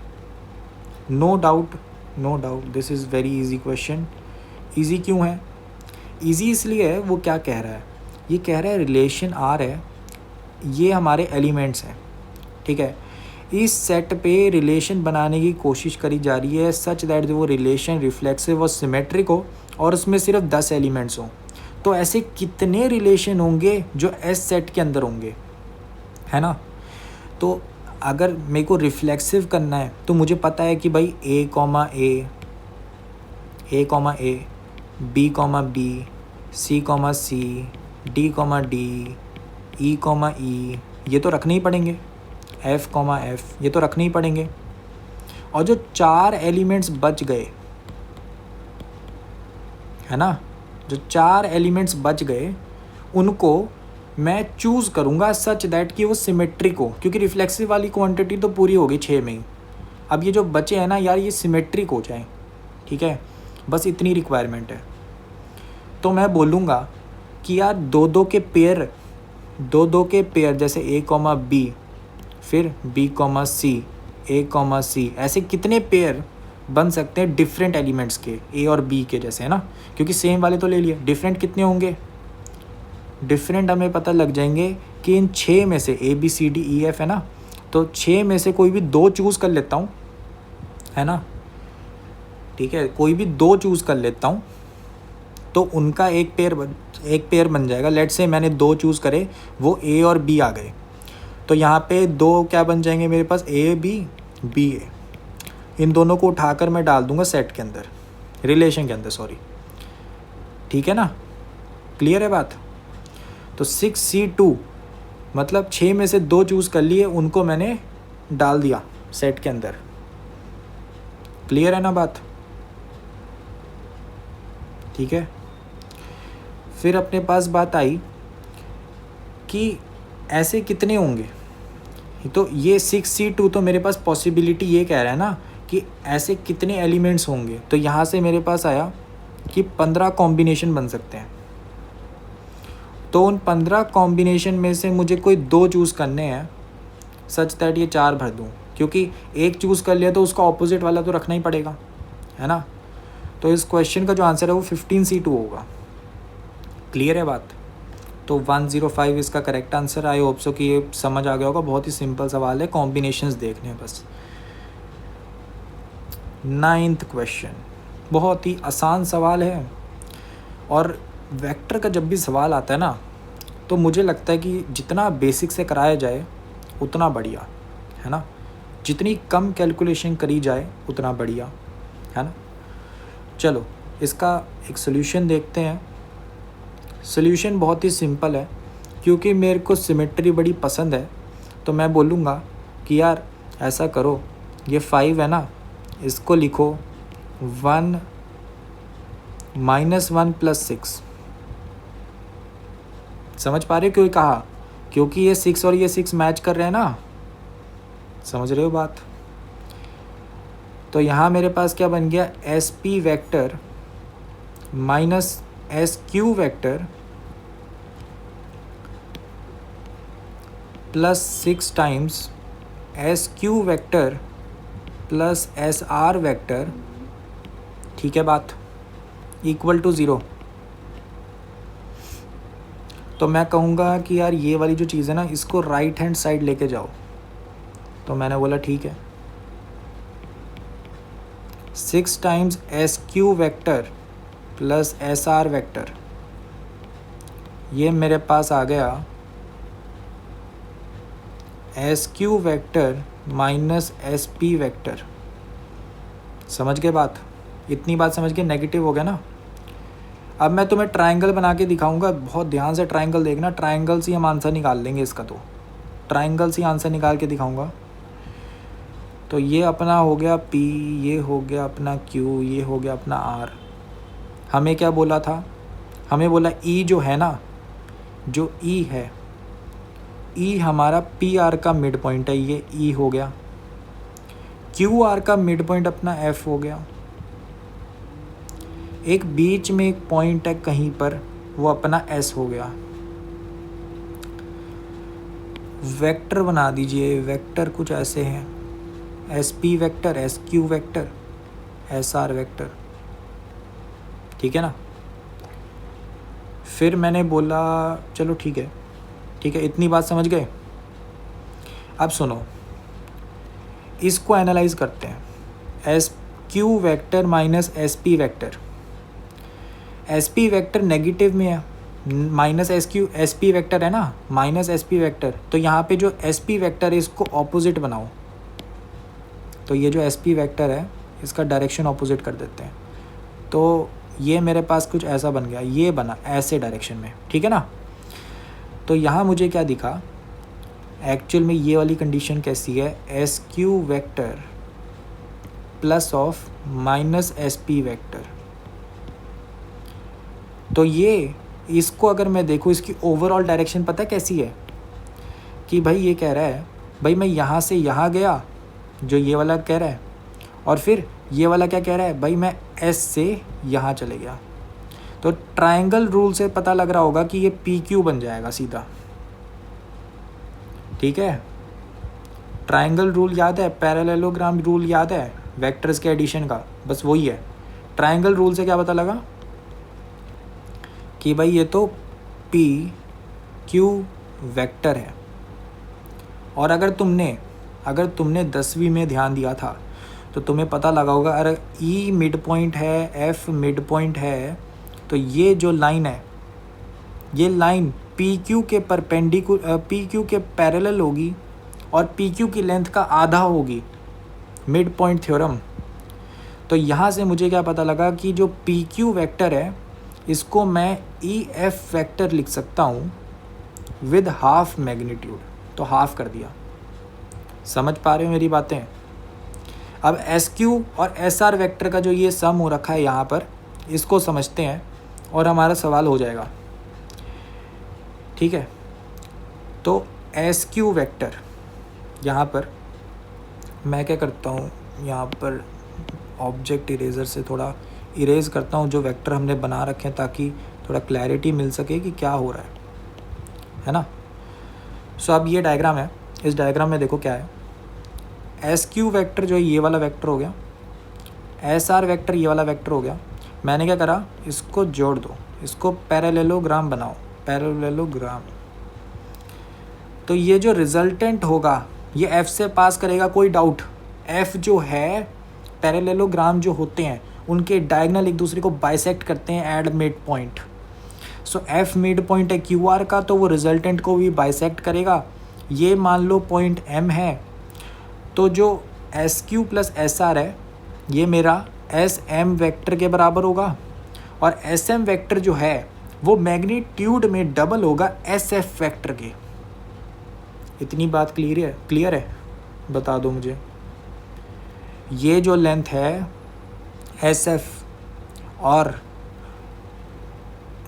no doubt this is very easy question. Easy क्यों है? ईजी इसलिए है, वो क्या कह रहा है, ये कह रहा है रिलेशन आर है, ये हमारे एलिमेंट्स हैं, ठीक है। इस सेट पे रिलेशन बनाने की कोशिश करी जा रही है सच दैट वो रिलेशन रिफ्लेक्सिव और सिमेट्रिक हो और उसमें सिर्फ 10 एलिमेंट्स हों। तो ऐसे कितने रिलेशन होंगे जो एस सेट के अंदर होंगे, है ना। तो अगर मेरे को रिफ्लेक्सिव करना है तो मुझे पता है कि भाई A, B, B, C, C, D, D, E, ये तो रखने ही पड़ेंगे, F, ये तो रखने ही पड़ेंगे। और जो 4 एलिमेंट्स बच गए, है ना, जो 4 एलिमेंट्स बच गए उनको मैं चूज़ करूँगा सच दैट कि वो सिमेट्रिक हो, क्योंकि रिफ्लेक्सिव वाली क्वांटिटी तो पूरी हो गई 6 में ही। अब ये जो बचे हैं ना यार, ये सिमेट्रिक हो जाएं, ठीक है, बस इतनी रिक्वायरमेंट है। तो मैं बोलूँगा कि यार दो दो के पेयर जैसे A, B, फिर B, C, A, C, ऐसे कितने पेयर बन सकते हैं डिफरेंट एलिमेंट्स के, A और B के जैसे, है ना, क्योंकि सेम वाले तो ले लिए, डिफरेंट कितने होंगे, डिफरेंट हमें पता लग जाएंगे कि इन 6 में से A, B, C, D, E, F, है ना, तो 6 में से कोई भी 2 चूज़ कर लेता हूँ, है ना, ठीक है, कोई भी 2 चूज़ कर लेता हूँ तो उनका एक पेयर बन जाएगा। लेट्स से मैंने 2 चूज़ करे, वो A और B आ गए, तो यहाँ पे 2 क्या बन जाएंगे मेरे पास, A, B, B, A। इन दोनों को उठाकर मैं डाल दूंगा सेट के अंदर, रिलेशन के अंदर, सॉरी, ठीक है ना, क्लियर है बात। तो 6C2 मतलब 6 में से 2 चूज़ कर लिए, उनको मैंने डाल दिया सेट के अंदर, क्लियर है ना बात, ठीक है। फिर अपने पास बात आई कि ऐसे कितने होंगे, तो ये 6C2 तो मेरे पास पॉसिबिलिटी ये कह रहा है ना कि ऐसे कितने एलिमेंट्स होंगे, तो यहाँ से मेरे पास आया कि 15 कॉम्बिनेशन बन सकते हैं। तो उन 15 कॉम्बिनेशन में से मुझे कोई 2 चूज़ करने हैं सच दैट ये 4 भर दूँ, क्योंकि एक चूज़ कर लिया तो उसका ऑपोजिट वाला तो रखना ही पड़ेगा, है ना। तो इस क्वेश्चन का जो आंसर है वो 15C2 होगा। क्लियर है बात। तो 105 इसका correct answer. I hope so कि ये समझ आ गया होगा। बहुत ही सिंपल सवाल है, कॉम्बिनेशंस देखने हैं बस। 9th क्वेश्चन बहुत ही आसान सवाल है। और वेक्टर का जब भी सवाल आता है ना, तो मुझे लगता है कि जितना बेसिक से कराया जाए उतना बढ़िया, है ना। जितनी कम कैलकुलेशन करी जाए उतना बढ़िया, है ना। चलो इसका एक सॉल्यूशन देखते हैं। सॉल्यूशन बहुत ही सिंपल है, क्योंकि मेरे को सिमेट्री बड़ी पसंद है, तो मैं बोलूँगा कि यार ऐसा करो, ये 5 है ना, इसको लिखो 1 -1 + 6। समझ पा रहे हो क्यों कहा? क्योंकि ये 6 और ये 6 मैच कर रहे हैं ना, समझ रहे हो बात। तो यहाँ मेरे पास क्या बन गया, SP vector minus SQ vector plus 6 times SQ vector plus SR vector, ठीक है बात, इक्वल टू 0। तो मैं कहूँगा कि यार ये वाली जो चीज़ है ना, इसको राइट हैंड साइड लेके जाओ। तो मैंने बोला ठीक है। 6 times SQ vector plus SR vector, ये मेरे पास आ गया SQ vector minus SP vector. समझ गए बात? इतनी बात समझ के नेगेटिव हो गया ना। अब मैं तुम्हें ट्रायंगल बना के दिखाऊंगा, बहुत ध्यान से ट्रायंगल देखना। ट्रायंगल से हम आंसर निकाल लेंगे इसका, तो ट्रायंगल से आंसर निकाल के दिखाऊंगा। तो ये अपना हो गया P, ये हो गया अपना Q, ये हो गया अपना R। हमें क्या बोला था? हमें बोला E जो है ना, जो E है, E हमारा PR का मिड पॉइंट है, ये E हो गया। QR का मिड पॉइंट अपना F हो गया। एक बीच में एक पॉइंट है कहीं पर, वो अपना S हो गया। वेक्टर बना दीजिए। वेक्टर कुछ ऐसे हैं, SP vector, SQ vector, SR vector, ठीक है ना। फिर मैंने बोला चलो ठीक है, ठीक है, इतनी बात समझ गए। अब सुनो, इसको एनालाइज करते हैं। SQ vector minus SP vector. SP vector negative में है, माइनस SP वेक्टर है ना, माइनस SP वेक्टर। तो यहाँ पे जो SP वेक्टर है इसको ऑपोजिट बनाओ। तो ये जो SP वेक्टर है इसका डायरेक्शन ऑपोजिट कर देते हैं। तो ये मेरे पास कुछ ऐसा बन गया, ये बना ऐसे डायरेक्शन में, ठीक है ना। तो यहाँ मुझे क्या दिखा, एक्चुअल में ये वाली कंडीशन कैसी है, SQ vector plus of minus SP vector. तो ये इसको अगर मैं देखूँ, इसकी ओवरऑल डायरेक्शन पता है कैसी है, कि भाई ये कह रहा है भाई मैं यहाँ से यहाँ गया, जो ये वाला कह रहा है, और फिर ये वाला क्या कह रहा है, भाई मैं S से यहाँ चले गया। तो ट्रायंगल रूल से पता लग रहा होगा कि ये PQ बन जाएगा सीधा, ठीक है। ट्रायंगल रूल याद है, पैरेललोग्राम रूल याद है वेक्टर्स के एडिशन का, बस वही है। ट्रायंगल रूल से क्या पता लगा कि भाई ये तो PQ वेक्टर है। और अगर तुमने 10वीं में ध्यान दिया था तो तुम्हें पता लगा होगा, अरे E मिड पॉइंट है, F मिड पॉइंट है, तो ये जो लाइन है, ये लाइन PQ के PQ के पैरेलल होगी और PQ की लेंथ का आधा होगी, मिड पॉइंट थ्योरम। तो यहाँ से मुझे क्या पता लगा कि जो PQ वेक्टर है इसको मैं EF वेक्टर लिख सकता हूँ विद हाफ मैग्नीट्यूड। तो हाफ कर दिया। समझ पा रहे हो मेरी बातें? अब SQ और SR वेक्टर का जो ये सम हो रखा है यहाँ पर, इसको समझते हैं और हमारा सवाल हो जाएगा, ठीक है। तो SQ वेक्टर यहाँ पर मैं क्या करता हूँ, यहाँ पर ऑब्जेक्ट इरेजर से थोड़ा इरेज करता हूँ जो वेक्टर हमने बना रखे हैं, ताकि थोड़ा क्लैरिटी मिल सके कि क्या हो रहा है। है ना। सो अब ये डायग्राम है, इस डायग्राम में देखो क्या है, एस क्यू वैक्टर जो है ये वाला वेक्टर हो गया, एस आर वैक्टर ये वाला वेक्टर हो गया। मैंने क्या करा, इसको जोड़ दो, इसको पैरेललोग्राम बनाओ, पैरेललोग्राम। तो ये जो रिजल्टेंट होगा ये एफ से पास करेगा, कोई डाउट। एफ जो है, पैरेललोग्राम जो होते हैं उनके डायगोनल एक दूसरे को बाइसेक्ट करते हैं at mid point. So F mid point है क्यू आर का, तो वो रिजल्टेंट को भी बाइसेक्ट करेगा। ये मान लो पॉइंट एम है, तो जो S Q plus S R है ये मेरा एस एम वैक्टर के बराबर होगा, और एस एम वैक्टर जो है वो मैग्नीट्यूड में डबल होगा एस एफ वैक्टर के। इतनी बात क्लियर है, बता दो मुझे। ये जो लेंथ है एस एफ और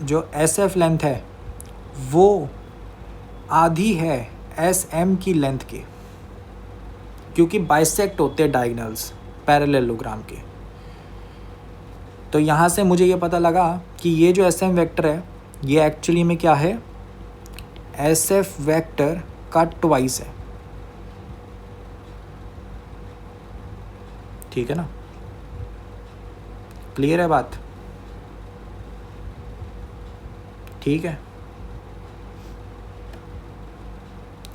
जो एस एफ लेंथ है वो आधी है एस एम की लेंथ के, क्योंकि बाइसेक्ट होते हैं डायगोनल्स पैरेललोग्राम के। तो यहाँ से मुझे ये पता लगा कि ये जो एस एम वैक्टर है ये एक्चुअली में क्या है, एस एफ वैक्टर का ट्वाइस है। ठीक है ना, क्लियर है बात? ठीक है,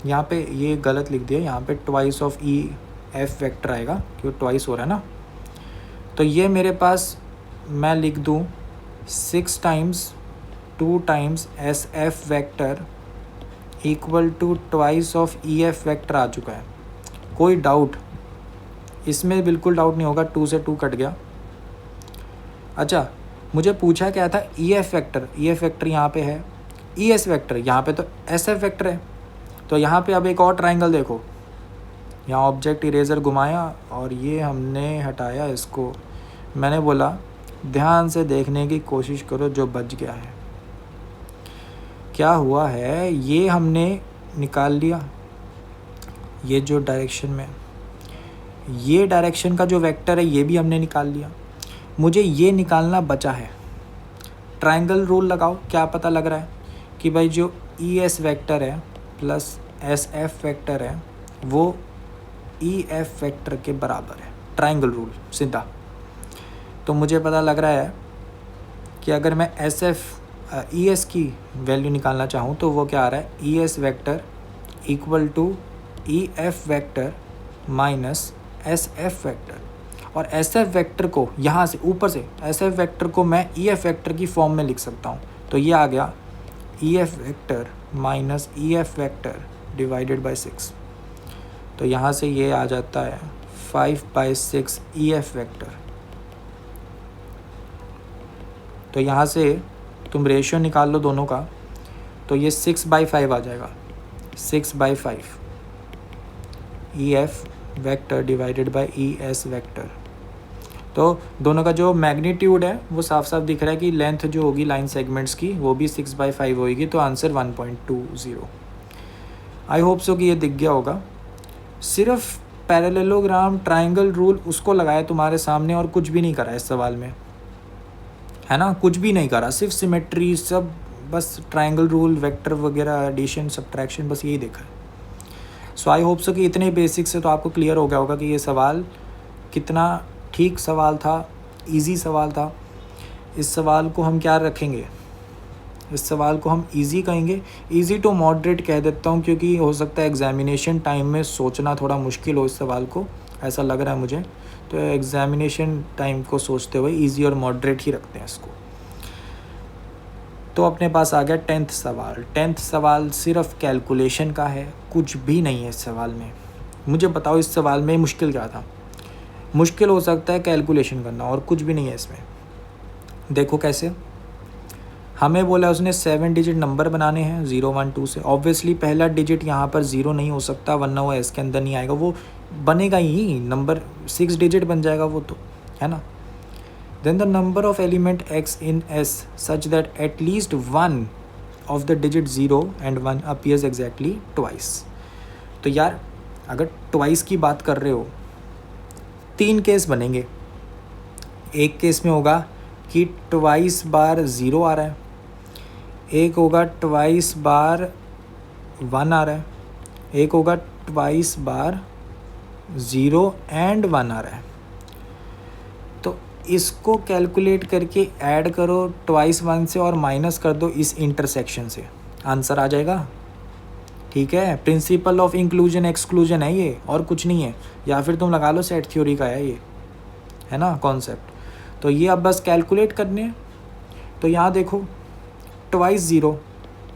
यहाँ पे ये गलत लिख दिया, यहाँ पे twice of E F vector आएगा क्योंकि ट्वाइस हो रहा है ना। तो ये मेरे पास मैं लिख दूँ 6 times 2 times S F vector equal to twice of E F vector आ चुका है। कोई डाउट इसमें? बिल्कुल डाउट नहीं होगा, 2 से 2 कट गया। अच्छा, मुझे पूछा क्या था, ई एफ वैक्टर, ई एफ वैक्टर यहाँ पे है, ई एस वैक्टर यहाँ पे तो एस एफ वैक्टर है। तो यहाँ पे अब एक और ट्राइंगल देखो, यहाँ ऑब्जेक्ट इरेजर घुमाया और ये हमने हटाया इसको। मैंने बोला ध्यान से देखने की कोशिश करो जो बच गया है। क्या हुआ है, ये हमने निकाल लिया, ये जो डायरेक्शन में, ये डायरेक्शन का जो वेक्टर है ये भी हमने निकाल लिया। मुझे ये निकालना बचा है। ट्रायंगल रूल लगाओ, क्या पता लग रहा है कि भाई जो ई एस वैक्टर है प्लस एस एफ वैक्टर है वो ई एफ वैक्टर के बराबर है। ट्रायंगल रूल सीधा। तो मुझे पता लग रहा है कि अगर मैं एस एफ ई एस की वैल्यू निकालना चाहूँ तो वो क्या आ रहा है, E S vector equal to E F vector minus S F vector. और एस एफ वैक्टर को यहाँ से ऊपर से एस एफ वैक्टर को मैं ई एफ वैक्टर की फॉर्म में लिख सकता हूँ। तो ये आ गया ई F vector minus E F vector divided by 6। तो यहाँ से ये आ जाता है 5/6 ई एफ वैक्टर। तो यहाँ से तुम रेशियो निकाल लो दोनों का, तो ये 6/5 आ जाएगा, 6/5 ई F vector divided by E S vector. तो दोनों का जो मैग्नीट्यूड है वो साफ साफ दिख रहा है कि लेंथ जो होगी लाइन सेगमेंट्स की वो भी 6/5 होगी। तो आंसर 1.20। आई होप सो कि ये दिख गया होगा। सिर्फ पैरेललोग्राम ट्रायंगल रूल उसको लगाया तुम्हारे सामने और कुछ भी नहीं करा इस सवाल में, है ना, कुछ भी नहीं करा, सिर्फ सिमेट्री सब, बस ट्रायंगल रूल, वेक्टर वगैरह, एडिशन, सब्ट्रैक्शन, बस यही देखा है। सो आई होप सो कि इतने बेसिक से तो आपको क्लियर हो गया होगा कि ये सवाल कितना ठीक सवाल था, इजी सवाल था। इस सवाल को हम क्या रखेंगे, इस सवाल को हम इजी कहेंगे, इजी टू मॉडरेट कह देता हूँ, क्योंकि हो सकता है एग्जामिनेशन टाइम में सोचना थोड़ा मुश्किल हो इस सवाल को, ऐसा लग रहा है मुझे। तो एग्जामिनेशन टाइम को सोचते हुए इजी और मॉडरेट ही रखते हैं इसको। तो अपने पास आ गया 10th सवाल। 10th सवाल सिर्फ कैलकुलेशन का है, कुछ भी नहीं है इस सवाल में। मुझे बताओ इस सवाल में मुश्किल क्या था? मुश्किल हो सकता है कैलकुलेशन करना, और कुछ भी नहीं है इसमें। देखो कैसे, हमें बोला उसने 7 डिजिट नंबर बनाने हैं 0 1 2 से। ऑब्वियसली पहला डिजिट यहाँ पर 0 नहीं हो सकता, वरना वो एस के अंदर नहीं आएगा, वो बनेगा ही नंबर 6 डिजिट बन जाएगा वो, तो है ना। Then the number of element x in S such that at least one of the digit 0 and 1 appears exactly twice. तो यार अगर twice की बात कर रहे हो, 3 केस बनेंगे। एक केस में होगा कि twice बार 0 आ रहा है, एक होगा twice बार 1 आ रहा है, एक होगा ट्वाइस बार 0 एंड 1 आ रहा है। तो इसको कैलकुलेट करके ऐड करो ट्वाइस 1 से और माइनस कर दो इस इंटरसेक्शन से, आंसर आ जाएगा। ठीक है, प्रिंसिपल ऑफ इंक्लूजन एक्सक्लूजन है ये, और कुछ नहीं है, या फिर तुम लगा लो सेट थ्योरी का है ये, है ना कॉन्सेप्ट। तो ये अब बस कैलकुलेट करने हैं। तो यहाँ देखो ट्वाइस 0,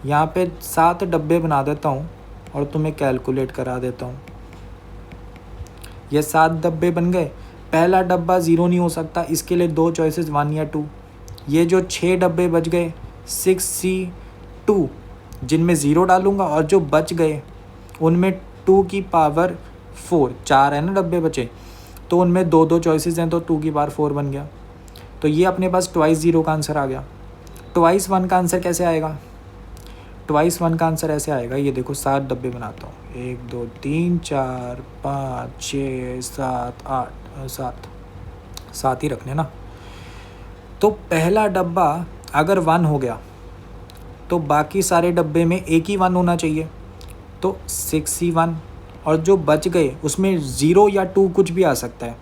यहाँ पे 7 डब्बे बना देता हूँ और तुम्हें कैलकुलेट करा देता हूँ। ये 7 डब्बे बन गए। पहला डब्बा 0 नहीं हो सकता, इसके लिए 2 चॉइसेस 1 या 2। ये जो 6 डब्बे बच गए 6C2, जिनमें 0 डालूंगा, और जो बच गए उनमें 2 की पावर 4, 4 है ना डब्बे बचे, तो उनमें 2 चॉइसेस हैं, तो 2 की पावर 4 बन गया। तो ये अपने पास ट्वाइस 0 का आंसर आ गया। ट्वाइस 1 का आंसर कैसे आएगा? ट्वाइस 1 का आंसर ऐसे आएगा, ये देखो 7 डब्बे बनाता हूँ, 1 2 3 4 5 6 7 8, 7 ही रखने ना। तो पहला डब्बा अगर 1 हो गया तो बाकी सारे डब्बे में एक ही 1 होना चाहिए, तो 6C1, और जो बच गए उसमें 0 या 2 कुछ भी आ सकता है,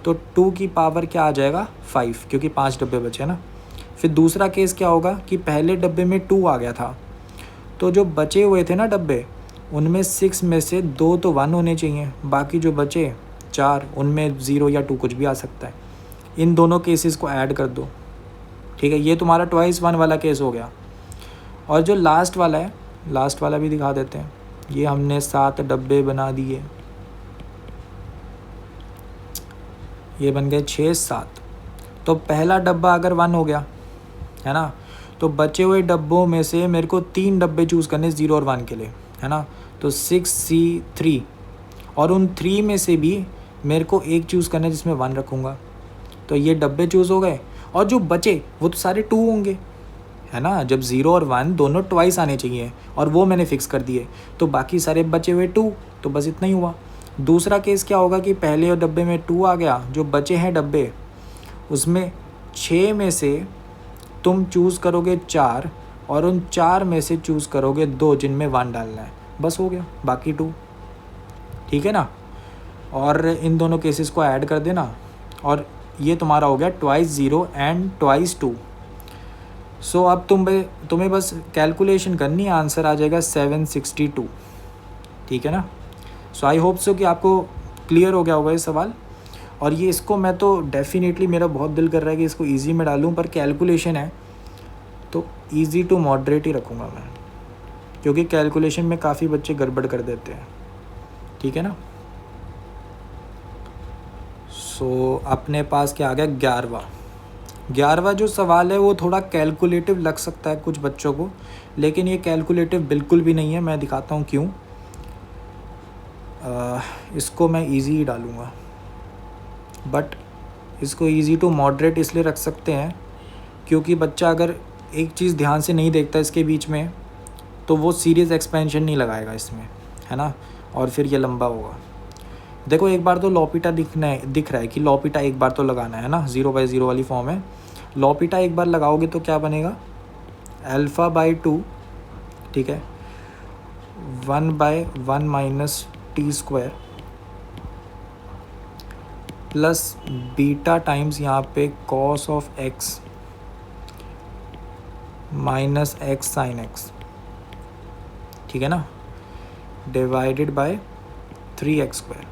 तो 2 की पावर क्या आ जाएगा 5, क्योंकि 5 डब्बे बचे ना। फिर दूसरा केस क्या होगा कि पहले डब्बे में 2 आ गया था, तो जो बचे हुए थे ना डब्बे, उनमें 6 में से 2 तो 1 होने चाहिए, बाकी जो बचे 4 उनमें 0 या 2 कुछ भी आ सकता है। इन दोनों केसेस को ऐड कर दो। ठीक है, ये तुम्हारा ट्वाइस 1 वाला केस हो गया। और जो लास्ट वाला है, लास्ट वाला भी दिखा देते हैं। ये हमने 7 डब्बे बना दिए, ये बन गए 6 7। तो पहला डब्बा अगर 1 हो गया है ना, तो बचे हुए डब्बों में से मेरे को 3 डब्बे चूज़ करने 0 और 1 के लिए, है ना। तो 6C3, और उन 3 में से भी मेरे को एक चूज़ करना है जिसमें 1 रखूँगा। तो ये डब्बे चूज़ हो गए, और जो बचे वो तो सारे 2 होंगे, है ना। जब 0 और 1 दोनों ट्वाइस आने चाहिए, और वो मैंने फिक्स कर दिए, तो बाकी सारे बचे हुए 2, तो बस इतना ही हुआ। दूसरा केस क्या होगा कि पहले डब्बे में 2 आ गया, जो बचे हैं डब्बे उसमें 6 में से तुम चूज़ करोगे 4, और उन 4 में से चूज़ करोगे 2 जिनमें 1 डालना है, बस हो गया, बाकी 2। ठीक है ना। और इन दोनों केसेस को ऐड कर देना, और ये तुम्हारा हो गया ट्वाइस 0 एंड ट्वाइस 2। सो अब तुम्हें बस कैलकुलेशन करनी है, आंसर आ जाएगा 762। ठीक है ना। सो आई होप सो कि आपको क्लियर हो गया होगा ये सवाल। और ये इसको मैं तो डेफिनेटली, मेरा बहुत दिल कर रहा है कि इसको इजी में डालूं, पर कैलकुलेशन है तो इजी टू मॉडरेट ही रखूँगा मैं, क्योंकि कैलकुलेशन में काफ़ी बच्चे गड़बड़ कर देते हैं। ठीक है ना। सो अपने पास क्या आ गया 11वां जो सवाल है वो थोड़ा कैलकुलेटिव लग सकता है कुछ बच्चों को, लेकिन ये कैलकुलेटिव बिल्कुल भी नहीं है। मैं दिखाता हूँ क्यों। इसको मैं इजी ही डालूँगा, बट इसको इजी टू मॉडरेट इसलिए रख सकते हैं क्योंकि बच्चा अगर एक चीज़ ध्यान से नहीं देखता इसके बीच में, तो वो सीरीज़ एक्सपेंशन नहीं लगाएगा इसमें, है ना, और फिर ये लंबा होगा। देखो एक बार तो लॉपिटा दिख रहा है कि लॉपिटा एक बार तो लगाना है ना, 0/0 वाली फॉर्म है। लॉपिटा एक बार लगाओगे तो क्या बनेगा, α/2, ठीक है, 1/1 minus t² plus beta times यहाँ पे cos of x minus x sine x, ठीक है ना, डिवाइडेड बाय 3x²।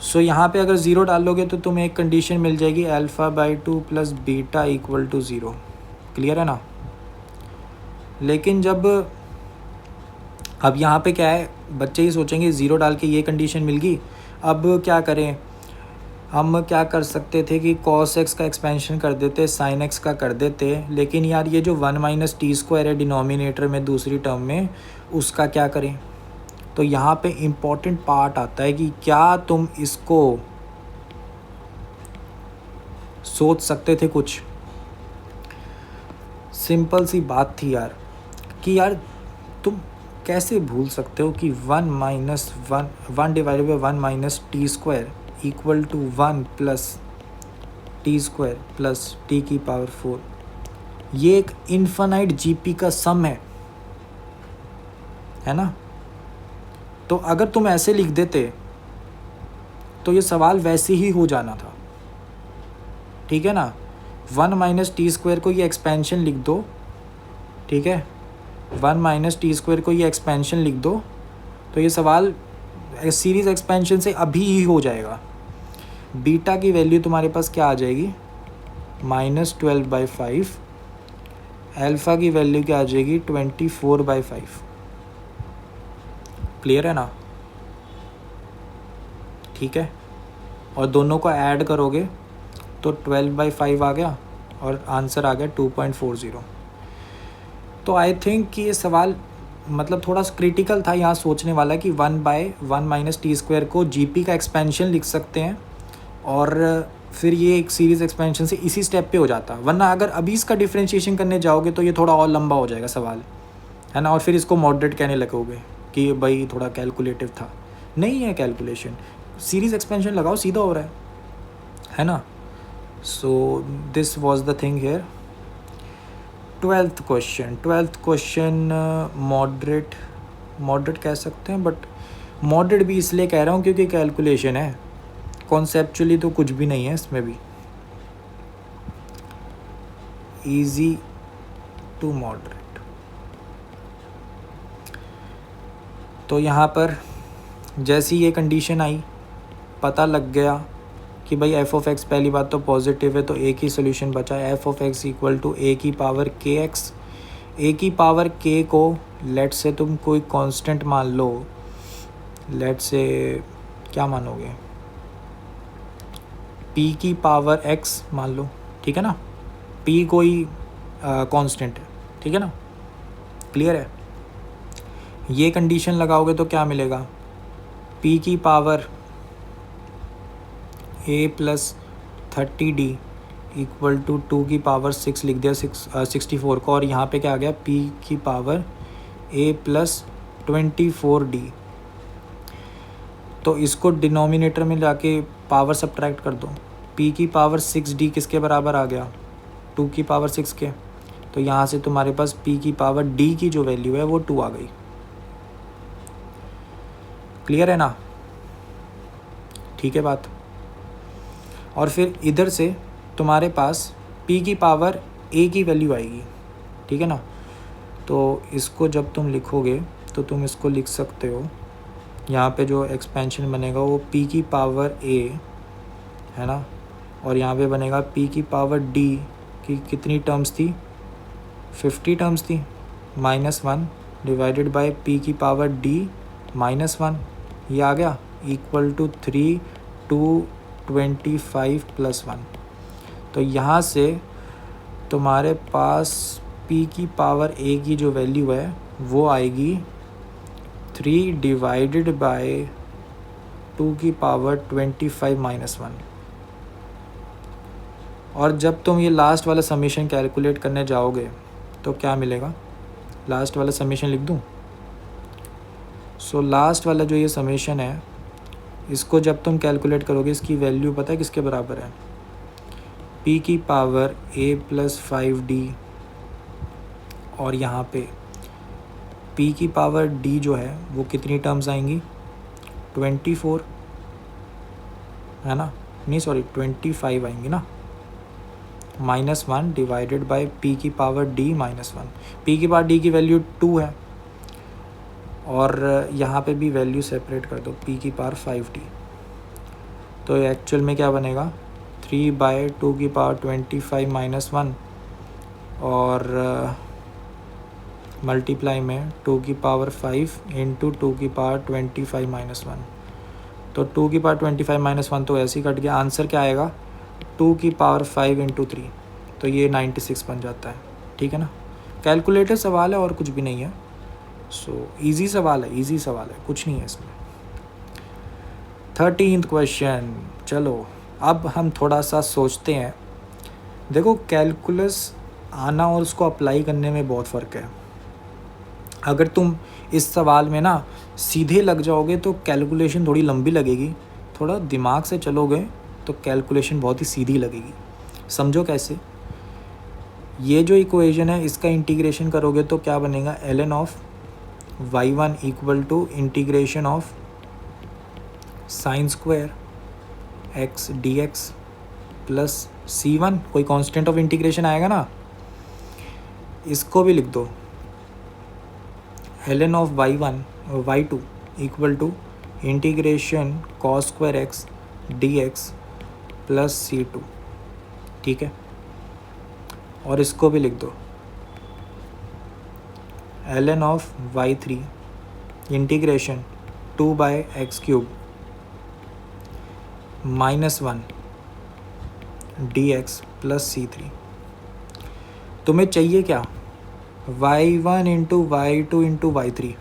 सो यहाँ पे अगर 0 डालोगे तो तुम्हें एक कंडीशन मिल जाएगी α/2 plus beta equal to 0। Clear है ना। लेकिन जब अब यहाँ पे क्या है, बच्चे ही सोचेंगे 0 डाल के ये कंडीशन मिल गई, अब क्या करें। हम क्या कर सकते थे कि cos x का एक्सपेंशन कर देते, sin x का कर देते, लेकिन यार ये जो 1 माइनस t² है डिनोमिनेटर में दूसरी टर्म में, उसका क्या करें। तो यहाँ पे इम्पॉर्टेंट पार्ट आता है कि क्या तुम इसको सोच सकते थे। कुछ सिंपल सी बात थी यार, कि यार तुम कैसे भूल सकते हो कि 1 divided by 1 minus t² equal to 1 plus t² plus t की पावर 4। ये एक इन्फिनाइट जीपी का सम है। है ना। तो अगर तुम ऐसे लिख देते तो ये सवाल वैसे ही हो जाना था, ठीक है ना। 1 माइनस टी स्क्वायर को ये एक्सपेंशन लिख दो, ठीक है, 1 माइनस टी स्क्वायर को ये एक्सपेंशन लिख दो, तो ये सवाल सीरीज़ एक्सपेंशन से अभी ही हो जाएगा। बीटा की वैल्यू तुम्हारे पास क्या आ जाएगी, -12/5, अल्फ़ा की वैल्यू क्या आ जाएगी, 24/5। क्लियर है ना, ठीक है। और दोनों को ऐड करोगे तो 12/5 आ गया और आंसर आ गया 2.40। तो आई थिंक कि ये सवाल मतलब थोड़ा क्रिटिकल था, यहाँ सोचने वाला कि 1/1 माइनस टी स्क्वायर को जीपी का एक्सपेंशन लिख सकते हैं और फिर ये एक सीरीज़ एक्सपेंशन से इसी स्टेप पे हो जाता। वरना अगर अभी इसका डिफ्रेंशिएशन करने जाओगे तो ये थोड़ा और लंबा हो जाएगा सवाल, है ना, और फिर इसको मॉडरेट कहने लगोगे कि भाई थोड़ा कैलकुलेटिव था। नहीं है कैलकुलेशन, सीरीज़ एक्सपेंशन लगाओ सीधा हो रहा है ना। So this was the thing here. 12th question moderate कह सकते हैं, बट मॉडरेट भी इसलिए कह रहा हूँ क्योंकि कैलकुलेशन है, कॉन्सेप्चुअली तो कुछ भी नहीं है इसमें भी। Easy to moderate. तो यहाँ पर जैसी ये कंडीशन आई, पता लग गया कि भाई एफ ऑफ एक्स पहली बात तो पॉजिटिव है, तो एक ही सोल्यूशन बचा है, F of X equal to A की पावर के एक्स। ए की पावर के को लेट से तुम कोई कांस्टेंट मान लो, लेट से क्या मानोगे, पी की पावर एक्स मान लो, ठीक है ना, पी कोई कांस्टेंट है, ठीक है ना, क्लियर है। ये कंडीशन लगाओगे तो क्या मिलेगा, पी की power A plus 30d equal to 2 की पावर 6 लिख दिया 64 को, और यहाँ पे क्या आ गया, p की पावर a प्लस 24d। तो इसको डिनोमिनेटर में जाके पावर सब्ट्रैक्ट कर दो, p की पावर 6d किसके बराबर आ गया, 2 की पावर 6 के। तो यहाँ से तुम्हारे पास p की पावर d की जो वैल्यू है वो 2 आ गई। क्लियर है ना, ठीक है बात। और फिर इधर से तुम्हारे पास p की पावर a की वैल्यू आएगी, ठीक है ना। तो इसको जब तुम लिखोगे तो तुम इसको लिख सकते हो, यहाँ पे जो एक्सपेंशन बनेगा वो p की पावर a है ना, और यहाँ पे बनेगा p की पावर d की कितनी टर्म्स थी, 50 टर्म्स थी, -1 डिवाइडेड बाय p की पावर d -1, ये आ गया इक्वल टू 3 to 25 + 1। तो यहाँ से तुम्हारे पास p की पावर a की जो वैल्यू है वो आएगी 3 डिवाइडेड बाय 2 की पावर 25 - 1। और जब तुम ये लास्ट वाला समीशन कैलकुलेट करने जाओगे तो क्या मिलेगा, लास्ट वाला समीशन लिख दूँ। सो लास्ट वाला जो ये समीशन है, इसको जब तुम कैलकुलेट करोगे इसकी वैल्यू पता है किसके बराबर है, p की पावर a प्लस 5d, और यहाँ पे p की पावर d जो है वो कितनी टर्म्स आएंगी, 24 है ना, नहीं सॉरी 25 आएंगी ना, -1 डिवाइडेड बाय p की पावर d -1। p की पावर d की वैल्यू 2 है, और यहाँ पे भी वैल्यू सेपरेट कर दो, p की पावर 5d। तो एक्चुअल में क्या बनेगा, 3/2 की पावर 25 - 1 और मल्टीप्लाई में 2 की पावर 5 इंटू 2 की पावर 25 - 1। तो 2 की पावर 25 - 1 तो ऐसे ही कट गया, आंसर क्या आएगा, 2 की पावर 5 इंटू 3, तो ये 96 बन जाता है, ठीक है ना। कैलकुलेटर सवाल है और कुछ भी नहीं है। सो इजी सवाल है, इजी सवाल है, कुछ नहीं है इसमें। 13th question. चलो अब हम थोड़ा सा सोचते हैं। देखो कैलकुलस आना और उसको अप्लाई करने में बहुत फ़र्क है। अगर तुम इस सवाल में ना सीधे लग जाओगे तो कैलकुलेशन थोड़ी लंबी लगेगी, थोड़ा दिमाग से चलोगे तो कैलकुलेशन बहुत ही सीधी लगेगी। समझो कैसे, ये जो इक्वेशन है इसका इंटीग्रेशन करोगे तो क्या बनेगा, ln of y1 equal to integration of sine square x dx plus c1, कोई कांस्टेंट ऑफ इंटीग्रेशन आएगा ना, इसको भी लिख दो ln of y1 y2 equal to integration cos square x dx plus c2, ठीक है। और इसको भी लिख दो ln of y3 integration 2/x³ -1 dx plus c3। तुम्हें चाहिए क्या, y1 into y2 into y3।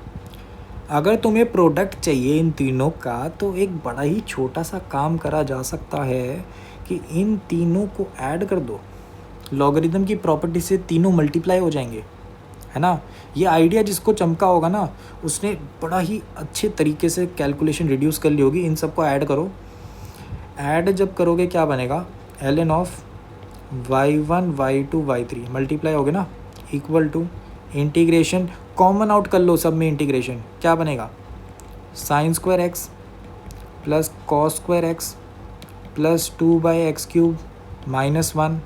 अगर तुम्हें प्रोडक्ट चाहिए इन तीनों का तो एक बड़ा ही छोटा सा काम करा जा सकता है कि इन तीनों को ऐड कर दो, लॉगरिदम की प्रॉपर्टी से तीनों मल्टीप्लाई हो जाएंगे, है ना। ये आइडिया जिसको चमका होगा ना, उसने बड़ा ही अच्छे तरीके से कैलकुलेशन रिड्यूस कर ली होगी। इन सबको ऐड करो, ऐड जब करोगे क्या बनेगा, ln of y1 y2 y3 multiply हो गया ना, equal to integration, common out कर लो सब में इंटीग्रेशन, क्या बनेगा, sine square X plus cos square X plus 2/x³ -1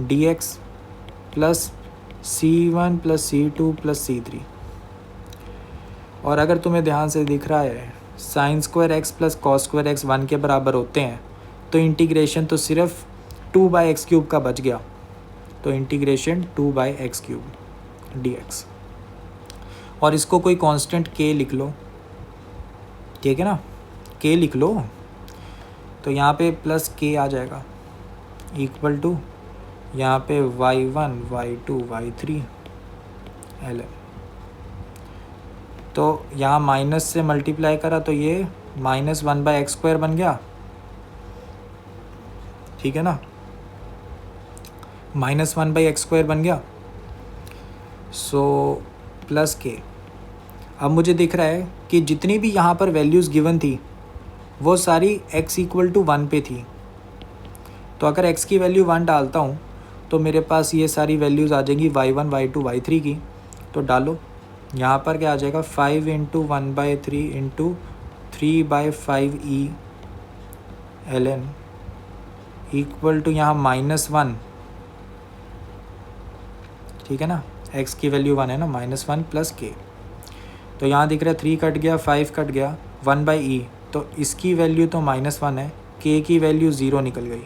dx plus c1 plus c2 plus c3। और अगर तुम्हें ध्यान से दिख रहा है sine square X plus cos square X 1 के बराबर होते हैं, तो इंटीग्रेशन तो सिर्फ 2/x³ का बच गया, तो इंटीग्रेशन 2/x³ dx। और इसको कोई कांस्टेंट k लिख लो, ठीक है ना, k लिख लो, तो यहाँ पे प्लस k आ जाएगा इक्वल टू यहाँ पे y1 y2 y3 ln। तो यहाँ माइनस से मल्टीप्लाई करा तो ये -1/x² बन गया, ठीक है ना, -1/x² बन गया, सो प्लस k। अब मुझे दिख रहा है कि जितनी भी यहाँ पर वैल्यूज़ गिवन थी वो सारी x इक्वल टू 1 पे थी, तो अगर x की वैल्यू 1 डालता हूँ तो मेरे पास ये सारी वैल्यूज़ आ जाएंगी y1 y2 y3 की। तो डालो, यहाँ पर क्या आ जाएगा, 5 into 1/3 into 3/5e ln equal to यहाँ -1, ठीक है ना, x की वैल्यू 1 है ना, -1 प्लस k। तो यहाँ दिख रहा है 3 कट गया, 5 कट गया, 1/e, तो इसकी वैल्यू तो -1 है, k की वैल्यू 0 निकल गई।